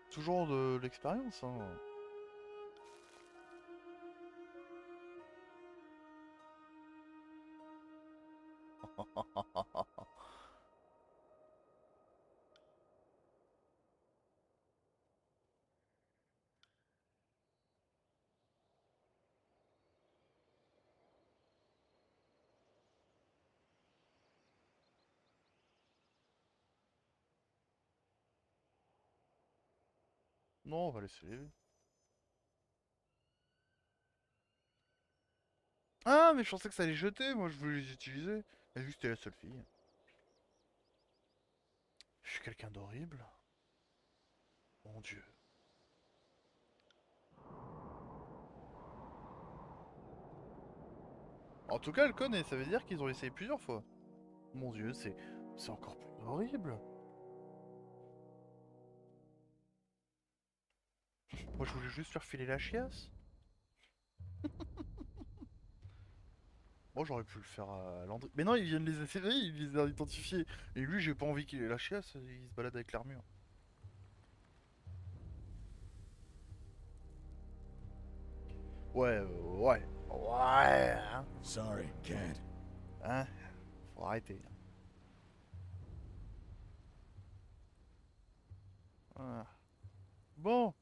Toujours de l'expérience, hein. Non, on va laisser les... Ah, mais je pensais que ça allait jeter, moi je voulais les utiliser. Mais vu que c'était la seule fille. Je suis quelqu'un d'horrible. Mon Dieu. En tout cas, elle connaît, ça veut dire qu'ils ont essayé plusieurs fois. Mon Dieu, c'est encore plus horrible. Moi je voulais juste leur filer la chiasse. Moi j'aurais pu le faire à Landry. Mais non, ils viennent les insérer, ils les ont identifiés. Et lui, j'ai pas envie qu'il ait la chiasse, il se balade avec l'armure. Ouais, ouais, ouais, hein. Sorry, can't. Hein, faut arrêter. Ah. Bon.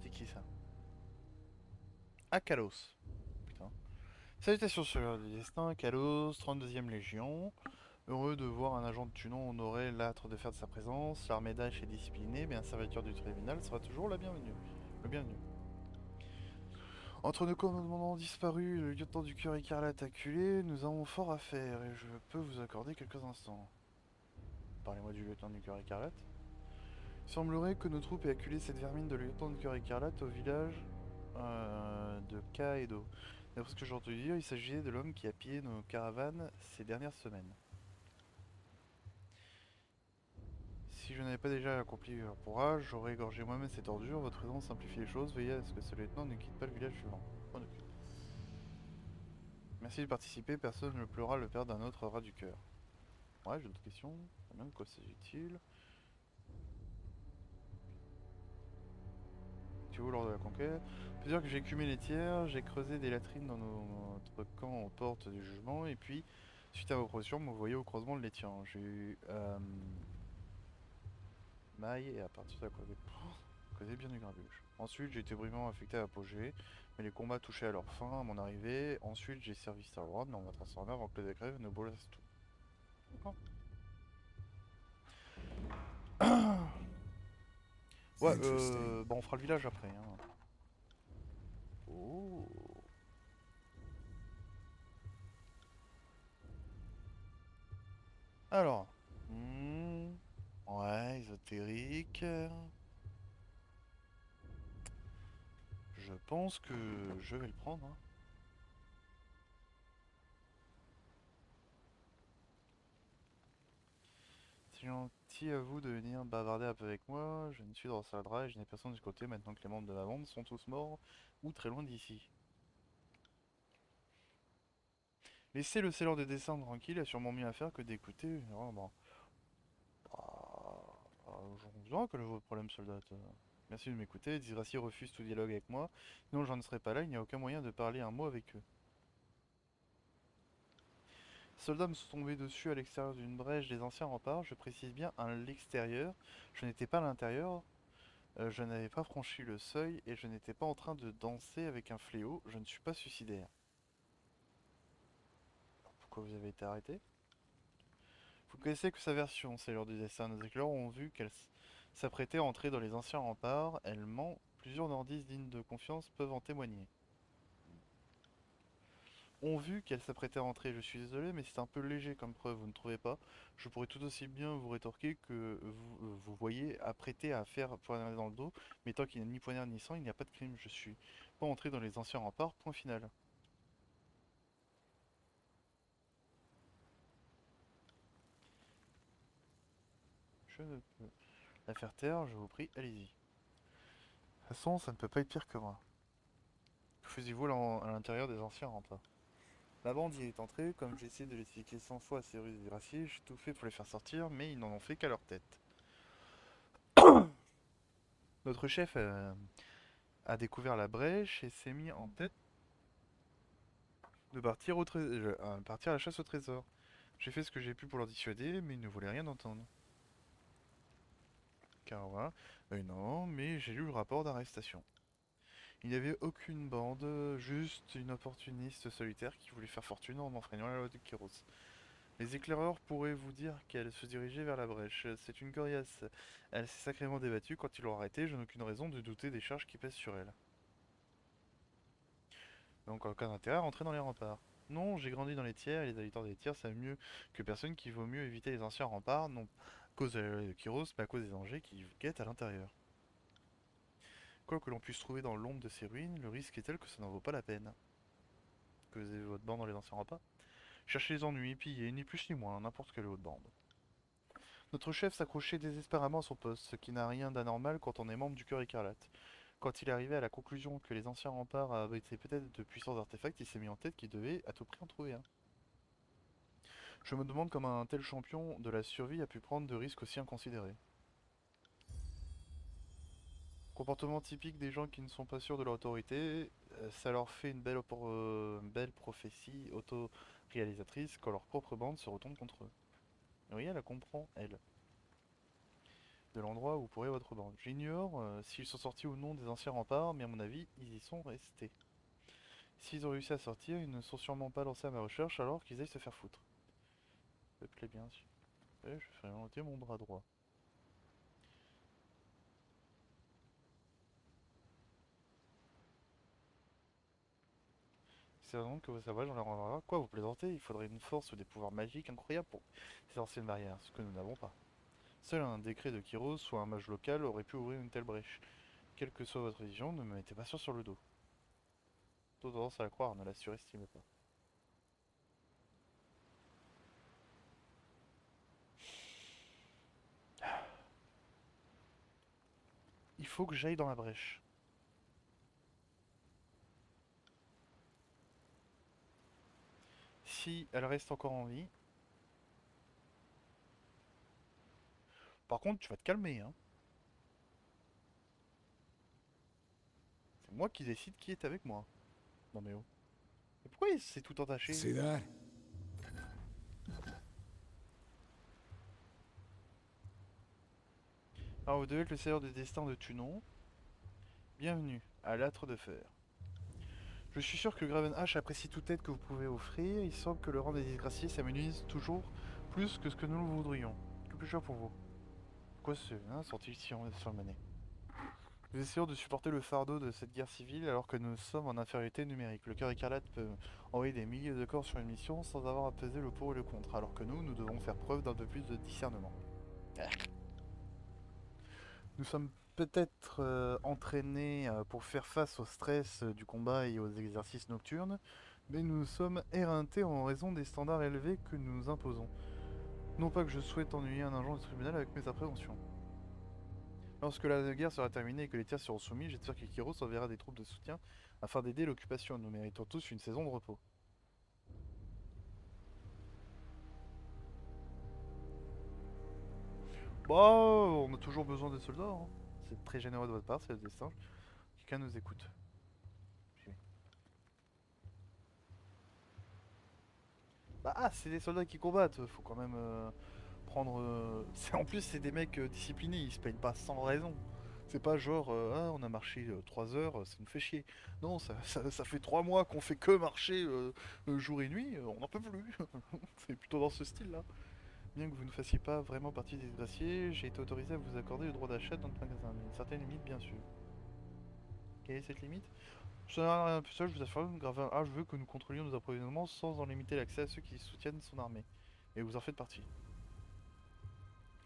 C'est qui ça? Ah, Kalos. Putain. Salutations sur du destin, Kalos, 32e Légion. Heureux de voir un agent de Tunon honorer l'âtre de fer de sa présence. L'armée d'Ache est disciplinée, mais un serviteur du tribunal sera toujours la bienvenue. Le bienvenu. Entre nos commandements disparus et le lieutenant du cœur écarlate acculé, nous avons fort à faire et je peux vous accorder quelques instants. Parlez-moi du lieutenant du cœur écarlate. Il semblerait que nos troupes aient acculé cette vermine de lieutenant du cœur écarlate au village de Kaedo. D'après ce que j'ai entendu dire, il s'agissait de l'homme qui a pillé nos caravanes ces dernières semaines. Si je n'avais pas déjà accompli leur courage, j'aurais égorgé moi-même cette ordure. Votre présence simplifie les choses. Veillez à ce que ce lieutenant ne quitte pas le village suivant. On occupe. Merci de participer. Personne ne pleura le père d'un autre rat du cœur. Ouais, j'ai d'autres questions. Combien de quoi s'agit-il? Tu vois lors de la conquête. On peut dire que j'ai écumé les tiers, j'ai creusé des latrines dans notre camp aux portes du jugement, et puis, suite à vos propositions, vous voyez au croisement de l'étien. J'ai eu maille et à partir de la causé bien du grabuge. Ensuite, j'ai été brièvement affecté à l'apogée, mais les combats touchaient à leur fin à mon arrivée. Ensuite, j'ai servi Star Wars, mais on va transformer avant que le décret ne bolasse tout. D'accord. Ouais, Interesting. bah on fera le village après. Hein. Oh. Alors. Ouais, ésotérique. Je pense que je vais le prendre. Hein. C'est gentil à vous de venir bavarder un peu avec moi. Je ne suis dans la salle et je n'ai personne du côté maintenant que les membres de ma bande sont tous morts ou très loin d'ici. Laissez le selleur de dessin tranquille, il a sûrement mieux à faire que d'écouter. Oh, bon. J'en besoin, quel est votre problème, soldat? Merci de m'écouter. Disgracié refuse tout dialogue avec moi. Sinon, j'en ne serais pas là, il n'y a aucun moyen de parler un mot avec eux. Les soldats me sont tombés dessus à l'extérieur d'une brèche des anciens remparts. Je précise bien à l'extérieur. Je n'étais pas à l'intérieur. Je n'avais pas franchi le seuil et je n'étais pas en train de danser avec un fléau. Je ne suis pas suicidaire. Alors, pourquoi vous avez été arrêté? Vous connaissez que sa version, c'est lors du dessin. Nos éclaireurs ont vu qu'elle s'apprêtait à entrer dans les anciens remparts. Elle ment. Plusieurs nordistes dignes de confiance peuvent en témoigner. Ont vu qu'elle s'apprêtait à entrer. Je suis désolé, mais c'est un peu léger comme preuve, vous ne trouvez pas? Je pourrais tout aussi bien vous rétorquer que vous voyez apprêter à faire poignarder dans le dos, mais tant qu'il n'y a ni poignard ni sang, il n'y a pas de crime. Je suis pas entré dans les anciens remparts, point final. Je ne peux la faire taire, je vous prie, allez-y. De toute façon, ça ne peut pas être pire que moi. Que faisiez-vous à l'intérieur des anciens remparts? La bande y est entrée, comme j'ai essayé de l'expliquer 100 fois à ces russes et graciers, j'ai tout fait pour les faire sortir, mais ils n'en ont fait qu'à leur tête. Notre chef a découvert la brèche et s'est mis en tête de partir, partir à la chasse au trésor. J'ai fait ce que j'ai pu pour leur dissuader, mais ils ne voulaient rien entendre. Car voilà, non, mais j'ai lu le rapport d'arrestation. Il n'y avait aucune bande, juste une opportuniste solitaire qui voulait faire fortune en enfreignant la loi de Kéros. Les éclaireurs pourraient vous dire qu'elle se dirigeait vers la brèche. C'est une coriace. Elle s'est sacrément débattue quand ils l'ont arrêtée. Je n'ai aucune raison de douter des charges qui pèsent sur elle. Donc aucun intérêt à rentrer dans les remparts. Non, j'ai grandi dans les tiers et les habitants des tiers savent mieux que personne qu'il vaut mieux éviter les anciens remparts, non à cause de la loi de Kyros, mais à cause des dangers qui guettent à l'intérieur. Quoi que l'on puisse trouver dans l'ombre de ces ruines, le risque est tel que ça n'en vaut pas la peine. Que vous avez votre bande dans les anciens remparts? Cherchez les ennuis, piller, ni plus ni moins, n'importe quelle autre bande. Notre chef s'accrochait désespérément à son poste, ce qui n'a rien d'anormal quand on est membre du Cœur Écarlate. Quand il est arrivé à la conclusion que les anciens remparts abritaient peut-être de puissants artefacts, il s'est mis en tête qu'il devait à tout prix en trouver un. Je me demande comment un tel champion de la survie a pu prendre de risques aussi inconsidérés. Comportement typique des gens qui ne sont pas sûrs de leur autorité, ça leur fait une belle prophétie auto-réalisatrice quand leur propre bande se retourne contre eux. Oui, elle la comprend, elle. De l'endroit où pourrait votre bande. J'ignore s'ils sont sortis ou non des anciens remparts, mais à mon avis, ils y sont restés. S'ils ont réussi à sortir, ils ne sont sûrement pas lancés à ma recherche alors qu'ils aillent se faire foutre. Ça me plaît bien, si. Je ferai monter mon bras droit. C'est vraiment que vous savez, j'en ai renverra. Quoi, vous plaisantez? Il faudrait une force ou des pouvoirs magiques incroyables pour ces anciennes barrières, ce que nous n'avons pas. Seul un décret de Kyros ou un mage local aurait pu ouvrir une telle brèche. Quelle que soit votre vision, ne me mettez pas sûr sur le dos. Plutôt tendance à la croire, ne la surestimez pas. Il faut que j'aille dans la brèche. Si elle reste encore en vie. Par contre, tu vas te calmer, hein. C'est moi qui décide qui est avec moi. Non mais oh. Mais pourquoi il s'est tout entaché? See that? Alors vous devez être le seigneur des destins de Tunon. Bienvenue à l'âtre de fer. Je suis sûr que Graven H apprécie toute aide que vous pouvez offrir. Il semble que le rang des disgraciés s'amenuise toujours plus que ce que nous le voudrions. Que puis-je faire pour vous? Quoi ce sont-ils si surmenés? Nous essayons de supporter le fardeau de cette guerre civile alors que nous sommes en infériorité numérique. Le cœur écarlate peut envoyer des milliers de corps sur une mission sans avoir à peser le pour et le contre, alors que nous devons faire preuve d'un peu plus de discernement. Nous sommes peut-être entraînés pour faire face au stress du combat et aux exercices nocturnes, mais nous sommes éreintés en raison des standards élevés que nous nous imposons. Non pas que je souhaite ennuyer un agent du tribunal avec mes appréhensions. Lorsque la guerre sera terminée et que les tiers seront soumis, j'espère que Kyros enverra des troupes de soutien afin d'aider l'occupation. Nous méritons tous une saison de repos. Bah, on a toujours besoin des soldats, hein. C'est très généreux de votre part, c'est le destin. Quelqu'un nous écoute. Oui. Bah, ah, c'est des soldats qui combattent, faut quand même prendre... En plus, c'est des mecs disciplinés, ils se plaignent pas sans raison. C'est pas genre, ah, on a marché 3 heures, ça nous fait chier. Non, ça fait 3 mois qu'on fait que marcher jour et nuit, on n'en peut plus. C'est plutôt dans ce style-là. Bien que vous ne fassiez pas vraiment partie des glaciers, j'ai été autorisé à vous accorder le droit d'achat dans notre magasin, mais une certaine limite bien sûr. Quelle est cette limite? Ça n'a rien de plus seul, je vous assure, Gravin H veut que nous contrôlions nos approvisionnements sans en limiter l'accès à ceux qui soutiennent son armée. Et vous en faites partie.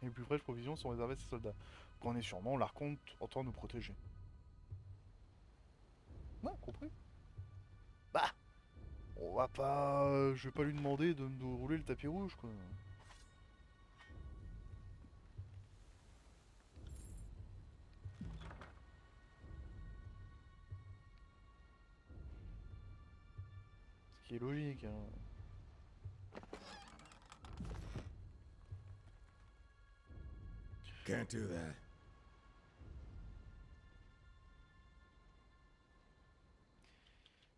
Les plus fraîches provisions sont réservées à ces soldats. Vous prenez sûrement l'archonte entend nous protéger. Ouais, compris. Bah, on va pas... Je vais pas lui demander de me rouler le tapis rouge, quoi. Ce qui est logique, hein. Can't do that.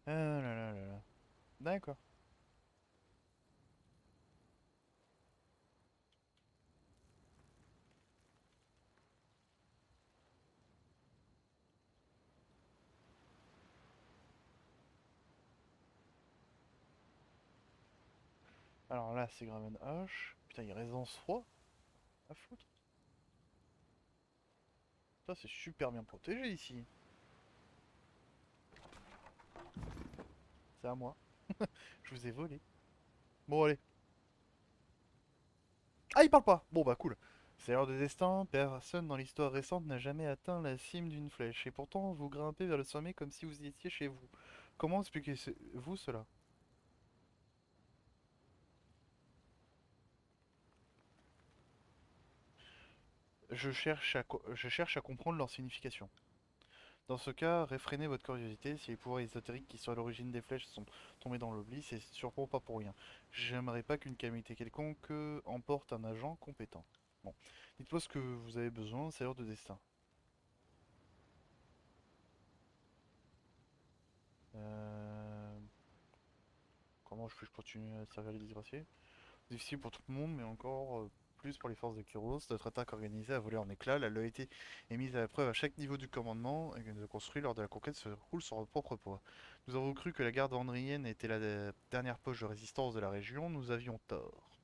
Ah là là là là. D'accord. Alors là, c'est Graven H. Putain, il résonance froid. À foutre. Ça, c'est super bien protégé ici. C'est à moi. Je vous ai volé. Bon, allez. Ah, il parle pas. Bon, bah, cool. C'est l'heure de destin. Personne dans l'histoire récente n'a jamais atteint la cime d'une flèche. Et pourtant, vous grimpez vers le sommet comme si vous y étiez chez vous. Comment expliquez-vous cela? Je cherche à comprendre leur signification. Dans ce cas, réfrénez votre curiosité. Si les pouvoirs ésotériques qui sont à l'origine des flèches sont tombés dans l'oubli, c'est sûrement pas pour rien. J'aimerais pas qu'une calamité quelconque emporte un agent compétent. Bon, dites-moi ce que vous avez besoin, c'est l'heure de destin. Euh... Comment je continue à servir les disgraciés? Difficile pour tout le monde, mais encore plus pour les forces de Kyros. Notre attaque organisée a volé en éclats. La loyauté est mise à la preuve à chaque niveau du commandement et de construit lors de la conquête se roule sur notre propre poids. Nous avons cru que la garde andrienne était la dernière poche de résistance de la région. Nous avions tort.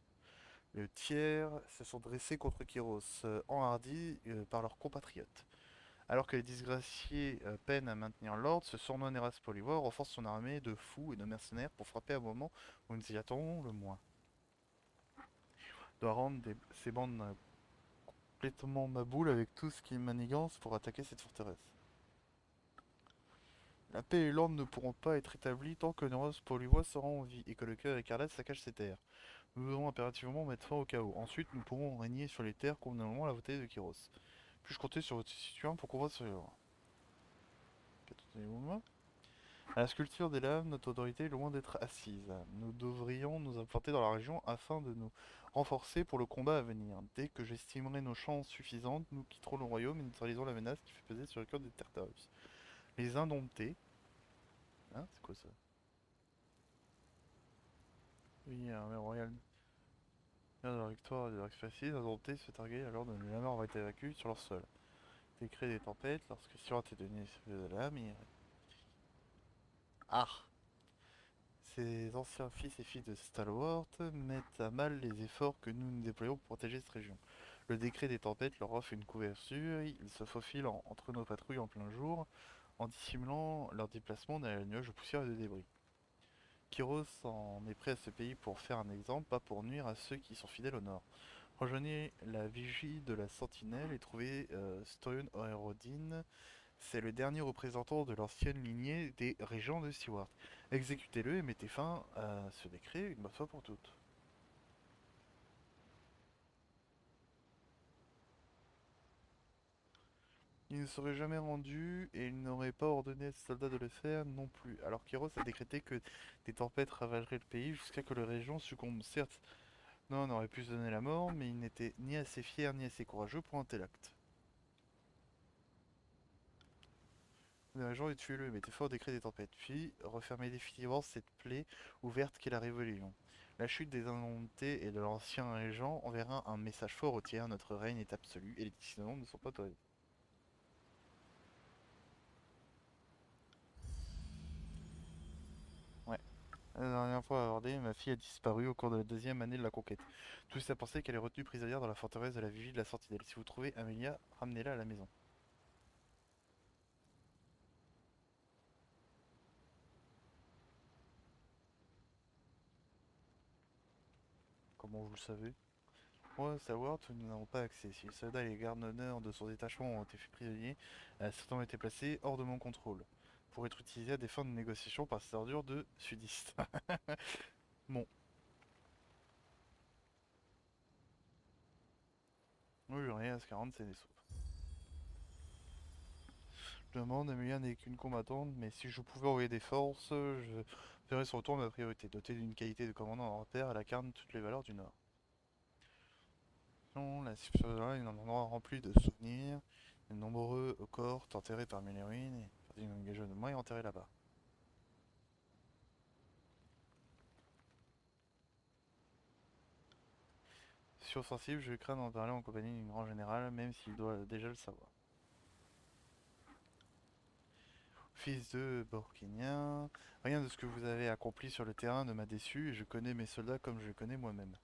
Le tiers se sont dressés contre Kyros, enhardis par leurs compatriotes. Alors que les disgraciés peinent à maintenir l'ordre, ce sournois Neras Polivoire renforce son armée de fous et de mercenaires pour frapper à un moment où nous y attendons le moins. Doit rendre ces bandes complètement maboules avec tout ce qui est manigance pour attaquer cette forteresse. La paix et l'ordre ne pourront pas être établis tant que Neros Polivois sera en vie et que le cœur écarlate saccage ses terres. Nous devons impérativement mettre fin au chaos. Ensuite, nous pourrons régner sur les terres convenablement à la volonté de Kyros. Puis-je compter sur votre situation pour comprendre ce... À la sculpture des lames, notre autorité est loin d'être assise. Nous devrions nous implanter dans la région afin de nous renforcer pour le combat à venir. Dès que j'estimerai nos chances suffisantes, nous quitterons le royaume et neutraliserons la menace qui fait peser sur le cœur des Tartarus. Les Indomptés. Hein, c'est quoi ça? Oui, armée royale. Lors de la victoire de l'Arxphacie, les Indomptés se targuaient alors de la mort avoir été évacuée sur leur sol. Décret des tempêtes, lorsque Sirat est donné de la lame, Ah! Ces anciens fils et filles de Stalwart mettent à mal les efforts que nous déployons pour protéger cette région. Le décret des tempêtes leur offre une couverture, ils se faufilent entre nos patrouilles en plein jour, en dissimulant leur déplacement dans les nuages de poussière et de débris. Kyros en est prêt à ce pays pour faire un exemple, pas pour nuire à ceux qui sont fidèles au nord. Rejoignez la vigie de la sentinelle et trouvez Storion Oerodin. C'est le dernier représentant de l'ancienne lignée des régents de Seward. Exécutez-le et mettez fin à ce décret une bonne fois pour toutes. Il ne serait jamais rendu et il n'aurait pas ordonné à ses soldats de le faire non plus. Alors Kyros a décrété que des tempêtes ravageraient le pays jusqu'à que la région succombe. Certes, non, on aurait pu se donner la mort, mais il n'était ni assez fier ni assez courageux pour un tel acte. Les gens et tuez-le, mettez fin au décret des tempêtes, puis refermez définitivement cette plaie ouverte qu'est la rébellion. La chute des indomptés et de l'ancien régent enverra un message fort au tiers, notre règne est absolu et les dissidents ne sont pas autorisés. Ouais. La dernière fois abordée, ma fille a disparu au cours de la deuxième année de la conquête. Tout ça pensait qu'elle est retenue prisonnière dans la forteresse de la Vigie de la Sentinelle. Si vous trouvez Amelia, ramenez-la à la maison. Comment vous le savez? Moi, savoir, nous n'avons pas accès. Si les soldats et les gardes d'honneur de son détachement ont été faits prisonniers, elle a certainement été placée hors de mon contrôle, pour être utilisée à des fins de négociation par ces ordures de sudistes. Bon, oui, rien à ce 40, c'est des soupes. Je demande, Amelia n'est qu'une combattante, mais si je pouvais envoyer des forces, je ferais son retour ma priorité. Dotée d'une qualité de commandant en repère, elle incarne toutes les valeurs du Nord. Non, la là, il en endroit rempli de souvenirs, de nombreux corps enterrés parmi les ruines, et une engagement de moi est enterré là-bas. Sursensible, je crains d'en parler en compagnie d'une grande générale, même s'il doit déjà le savoir. fils de Borquignin. Rien de ce que vous avez accompli sur le terrain ne m'a déçu et je connais mes soldats comme je les connais moi-même.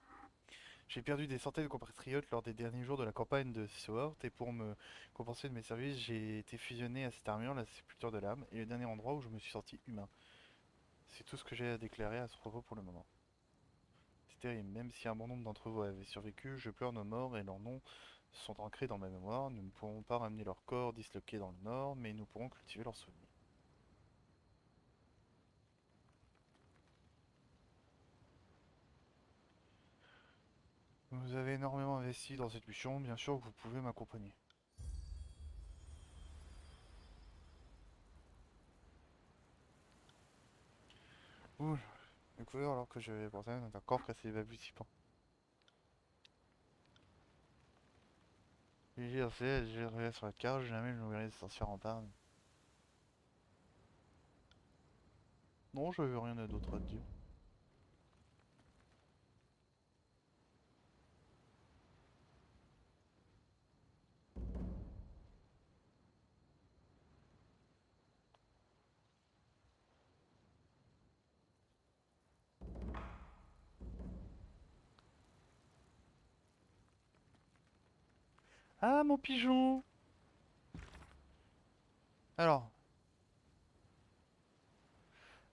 J'ai perdu des centaines de compatriotes lors des derniers jours de la campagne de Sword et pour me compenser de mes services, j'ai été fusionné à cette armure, la sépulture de l'âme, et le dernier endroit où je me suis senti humain. C'est tout ce que j'ai à déclarer à ce propos pour le moment. C'est terrible, même si un bon nombre d'entre vous avaient survécu, je pleure nos morts et leurs noms sont ancrés dans ma mémoire. Nous ne pourrons pas ramener leurs corps disloqués dans le nord, mais nous pourrons cultiver leurs souvenirs. Vous avez énormément investi dans cette mission, bien sûr que vous pouvez m'accompagner. Ouh, j'ai découvert alors que je vais porter un corps cassé les balbutiements. J'ai regardé sur la carte, jamais je n'oublierai les sorcières en parle. Non, je veux rien d'autre à te dire. Ah, mon pigeon! Alors,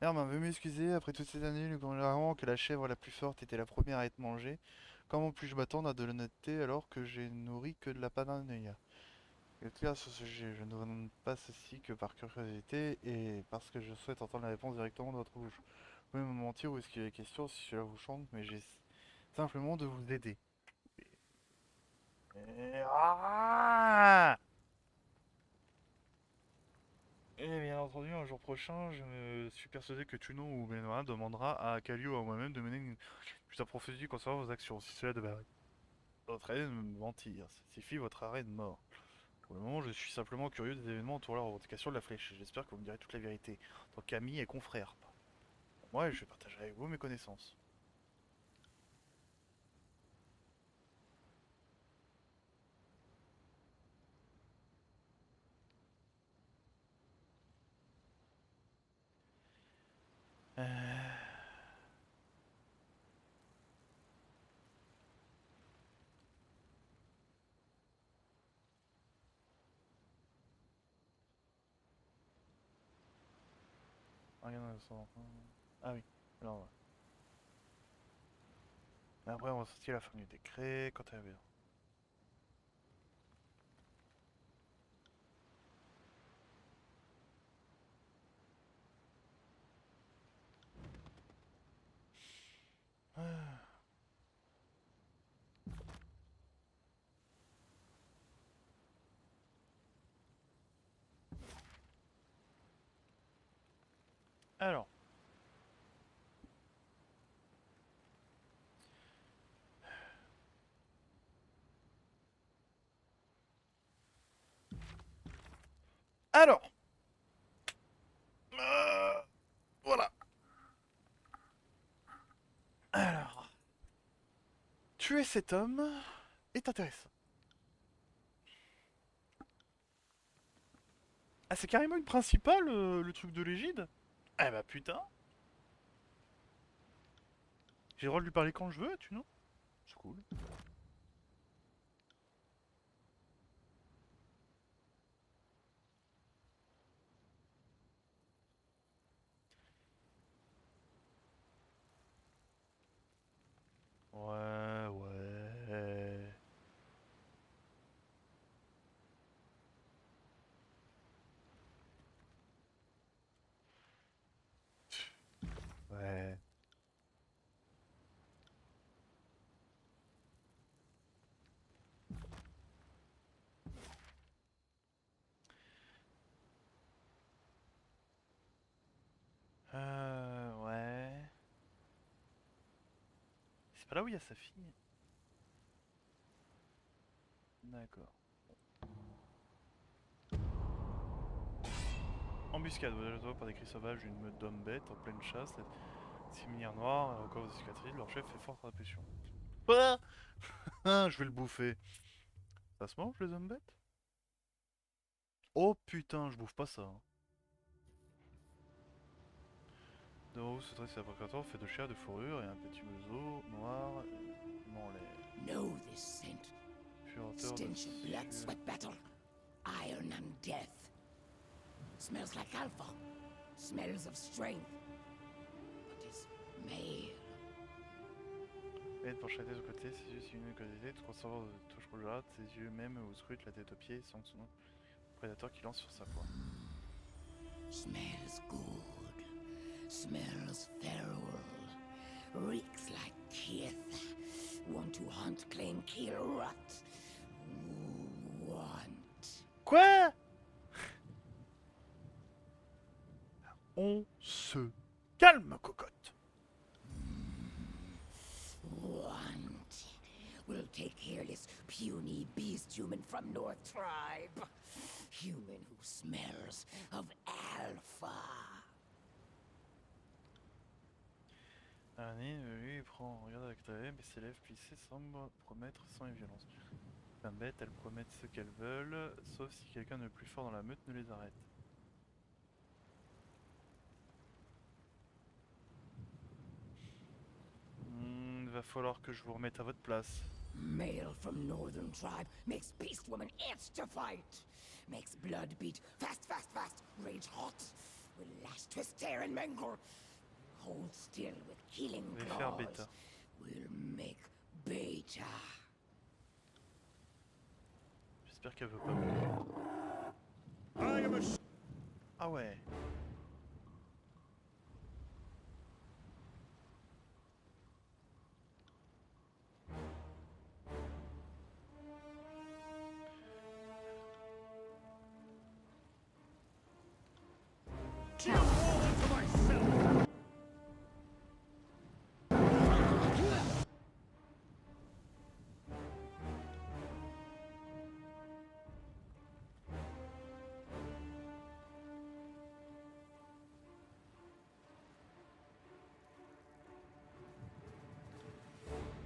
Herbe veut m'excuser, après toutes ces années, nous considérons que la chèvre la plus forte était la première à être mangée. Comment puis-je m'attendre à de l'honnêteté alors que j'ai nourri que de la paranoïa? Et clair sur ce sujet, je ne vous demande pas ceci que par curiosité et parce que je souhaite entendre la réponse directement de votre bouche. Vous pouvez me mentir ou esquiver les questions si cela vous chante, mais j'ai simplement de vous aider. Ah! Et bien entendu, un jour prochain, je me suis persuadé que Tuno ou Benoît demandera à Kali ou à moi-même de mener une plus approfondie concernant vos actions. Si cela devait arriver, votre arrêt de me mentir, ça signifie votre arrêt de mort. Pour le moment, je suis simplement curieux des événements autour de la revendication de la flèche. J'espère que vous me direz toute la vérité, en tant qu'ami et confrère. Moi, je partagerai avec vous mes connaissances. Euh... Regarde ça. Ah oui, alors ouais. Mais après, on va sortir la fin du décret, quand elle bien. Alors. Alors. Voilà. Alors. Tuer cet homme est intéressant. Ah, c'est carrément une principale, le truc de l'égide? Eh bah putain. J'ai le droit de lui parler quand je veux, tu know? C'est cool. Ouais, ouais. Ouais. Ouais. C'est pas là où il y a sa fille? D'accord. Embuscade, voyageurs par des cris sauvages d'une meute d'hommes bêtes en pleine chasse. Ces minières noires, encore vos cicatrices, leur chef fait forte impulsion. Quoi? Je vais le bouffer. Ça se mange les hommes bêtes? Oh putain, je bouffe pas ça, hein. Devant vous se dresse un précateur fait de chair, de fourrure et un petit museau noir en lait. Know this scent. Puanteur de Stench of blood, tissu. sweat battle. Iron and death. Smells like alpha. Smells of strength. But is male. Et pour chaque tête de côté, ses yeux s'illuminent comme des têtes, transformant de touches rougeâtres, ses yeux même où scrute la tête aux pieds, sans son prédateur qui lance sur sa proie. Smells good. Smells feral. Reeks like kith. Want to hunt, claim, kill, rot. Want. Quoi? On se calme, cocotte. Want. We'll take care of this puny beast human from North Tribe. Human who smells of alpha. Annie, lui, il prend, regarde avec ta haie, mais ses lèvres plissées semblent promettre sans et violence. Comme bête, elles promettent ce qu'elles veulent, sauf si quelqu'un de plus fort dans la meute ne les arrête. Va falloir que je vous remette à votre place. Male from Northern Tribe makes beast woman itch to fight. Makes blood beat fast, fast, fast. Rage hot. Will lash, twist, tear, and mangle. Hold still with killing Je vais faire claws. bêta. Will make beta. J'espère qu'elle veut pas me... I am a Ah ouais.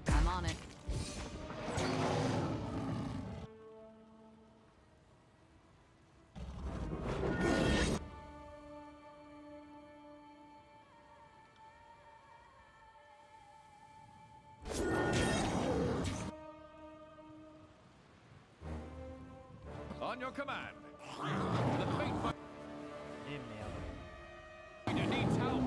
I'm on it. On your command. The fate Et merde. finder needs help.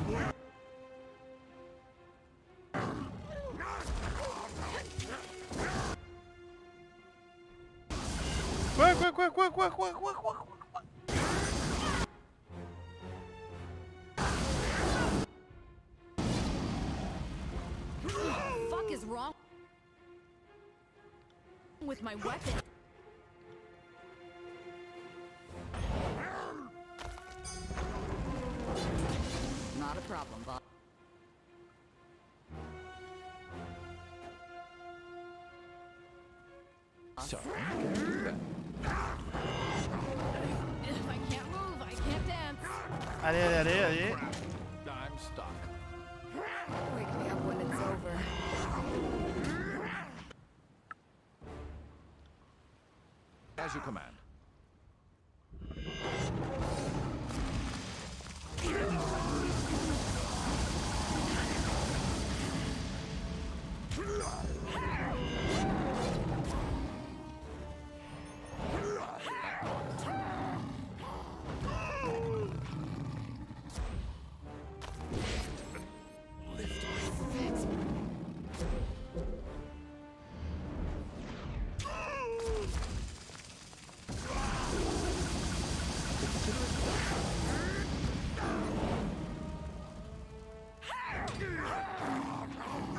Quoi? Fuck is wrong with my weapon? Not a problem, boss. Sorry, can't do that. If I can't move, I can't dance. Allez. I'm stuck. Wake me up when it's over. As you command.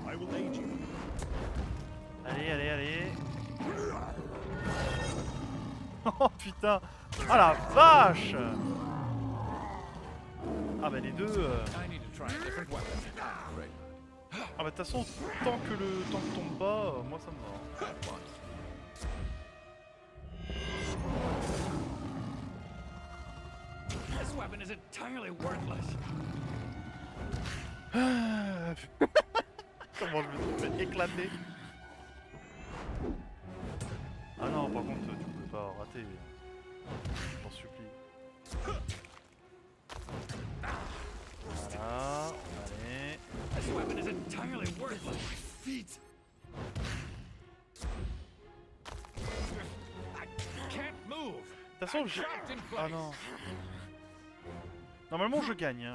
I will aid you. Allez. Oh putain. Ah la vache. Ah bah les deux... I need to try a different weapon. Great. Ah bah de toute façon, tant que le tank tombe pas, moi ça me va. At once. This weapon weapon is entirely worthless. Comment je me suis fait éclater. Ah non, par contre, tu peux pas rater. Je t'en supplie. Voilà, allez. This weapon is entirely worthless. Feet! I can't move. De toute façon, j'ai... Trapped in Ah place. non. Normalement, je gagne. Hein.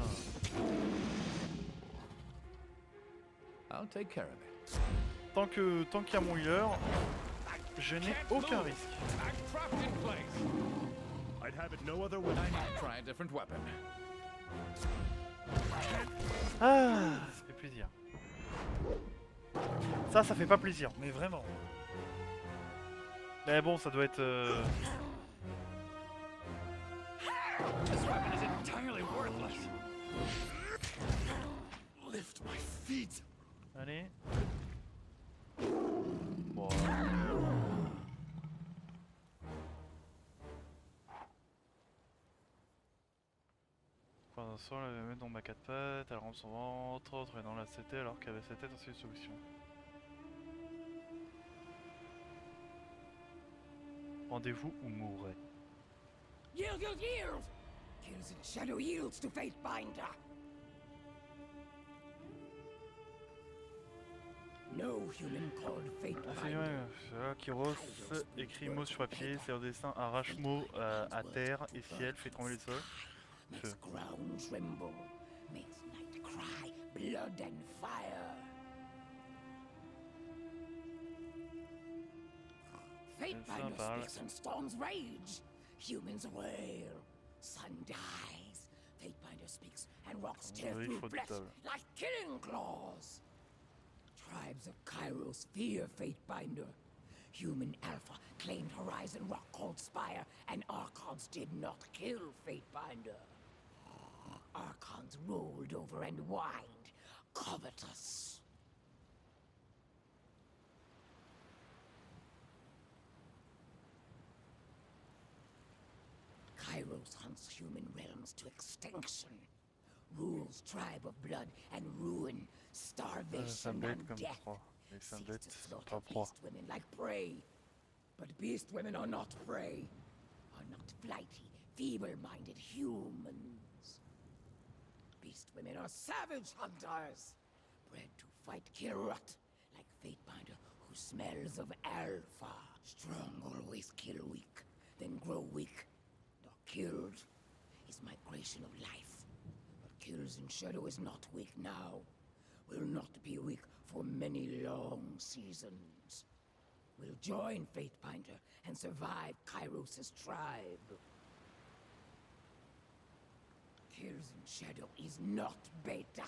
I'll take care of it. Tant qu'il y a mon healer, je n'ai Can't aucun move. risque. I'm trapped in place. I'd have it no other way. I need to try a different weapon. Ah, ça fait plaisir. Ça fait pas plaisir, mais vraiment. Mais bon, ça doit être... This weapon is entirely worthless. Lift my feet! Allez. Bon. Pendant ce temps, elle la met dans ma 4 pattes, elle rampe son ventre, entraînant la CT alors qu'avec sa tête, c'est une solution. Rendez-vous ou mourrez. Yield, yield, yield! Kills in Shadow yields to Fatebinder. No human called Ah, c'est Fatebinder. vrai, c'est là Kyros écrit mot sur papier, c'est au dessin, arrache mot à terre et ciel, fait trembler le sol. Makes ground tremble, makes night cry, blood and fire. Fatebinder parle. speaks and storms rage. Humans wail, sun dies. Fatebinder speaks and rocks tear Oui, through faute de flesh table. like killing claws. Tribes of Kairos fear Fatebinder. Human Alpha claimed Horizon Rock called Spire, and Archons did not kill Fatebinder. Archons rolled over and whined, covetous. Kairos hunts human realms to extinction. Rules tribe of blood and ruin, Ça starvation me bête and comme death. 3. Les Seeks symbolettes to sont slaughter pas proies. beast women like prey. But beast women are not prey, are not flighty, feeble-minded humans. Beast women are savage hunters, bred to fight Kirut, like Fatebinder, who smells of alpha. Strong always kill weak, then grow weak. Nor killed is migration of life. But kills in shadow is not weak now. Will not be weak for many long seasons. Will join Fatebinder and survive Kairos' tribe. Kills in Shadow is not beta.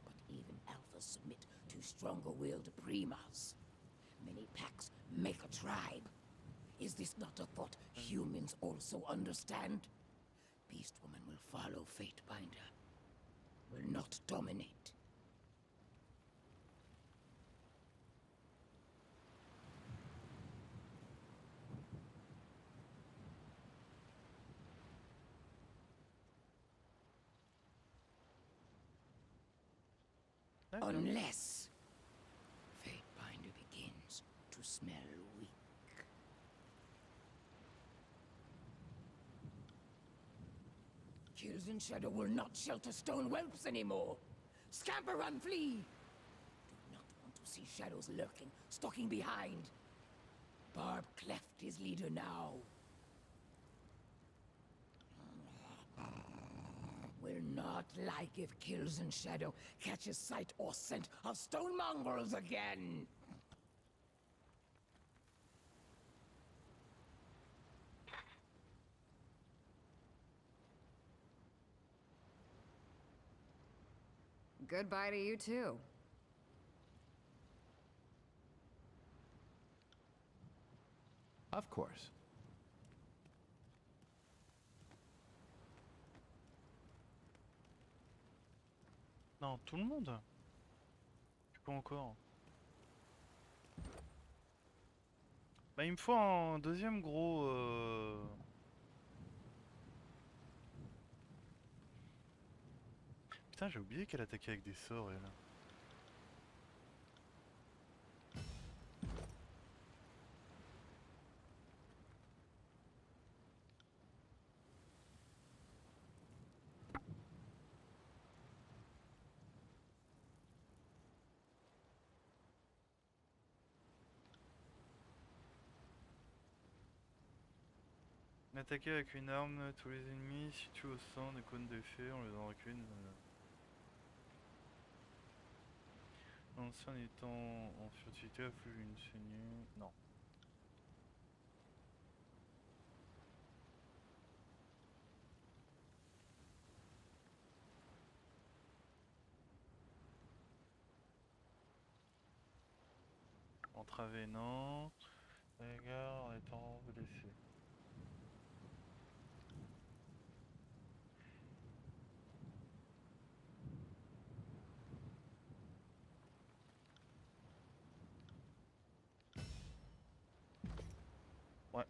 But even alphas submit to stronger-willed primas. Many packs make a tribe. Is this not a thought humans also understand? Beast Woman will follow Fatebinder. Will not dominate. D'accord. Unless Fatebinder begins to smell weak. Kills in Shadow will not shelter stone whelps anymore. Scamper, run, flee! Do not want to see shadows lurking, stalking behind. Barb cleft his leader now. Will not like if Kills in Shadow catches sight or scent of stone mongrels again. Goodbye to you too. Of course. Non, tout le monde. Je peux encore. Bah, il me faut un deuxième gros... Putain, j'ai oublié qu'elle attaquait avec des sorts, elle. Attaquer avec une arme tous les ennemis situés au centre des cônes d'effet, on les en recule. L'ancien étant en furtivité a plus une saignée. Non. Entravé, non. Regard en étant blessé. Ouais.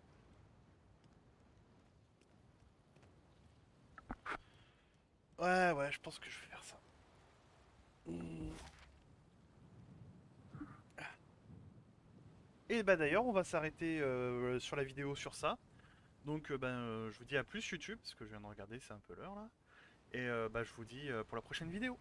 Ouais, je pense que je vais faire ça. Et bah d'ailleurs, on va s'arrêter sur la vidéo sur ça. Donc je vous dis à plus YouTube, parce que je viens de regarder, c'est un peu l'heure là. Et bah je vous dis pour la prochaine vidéo.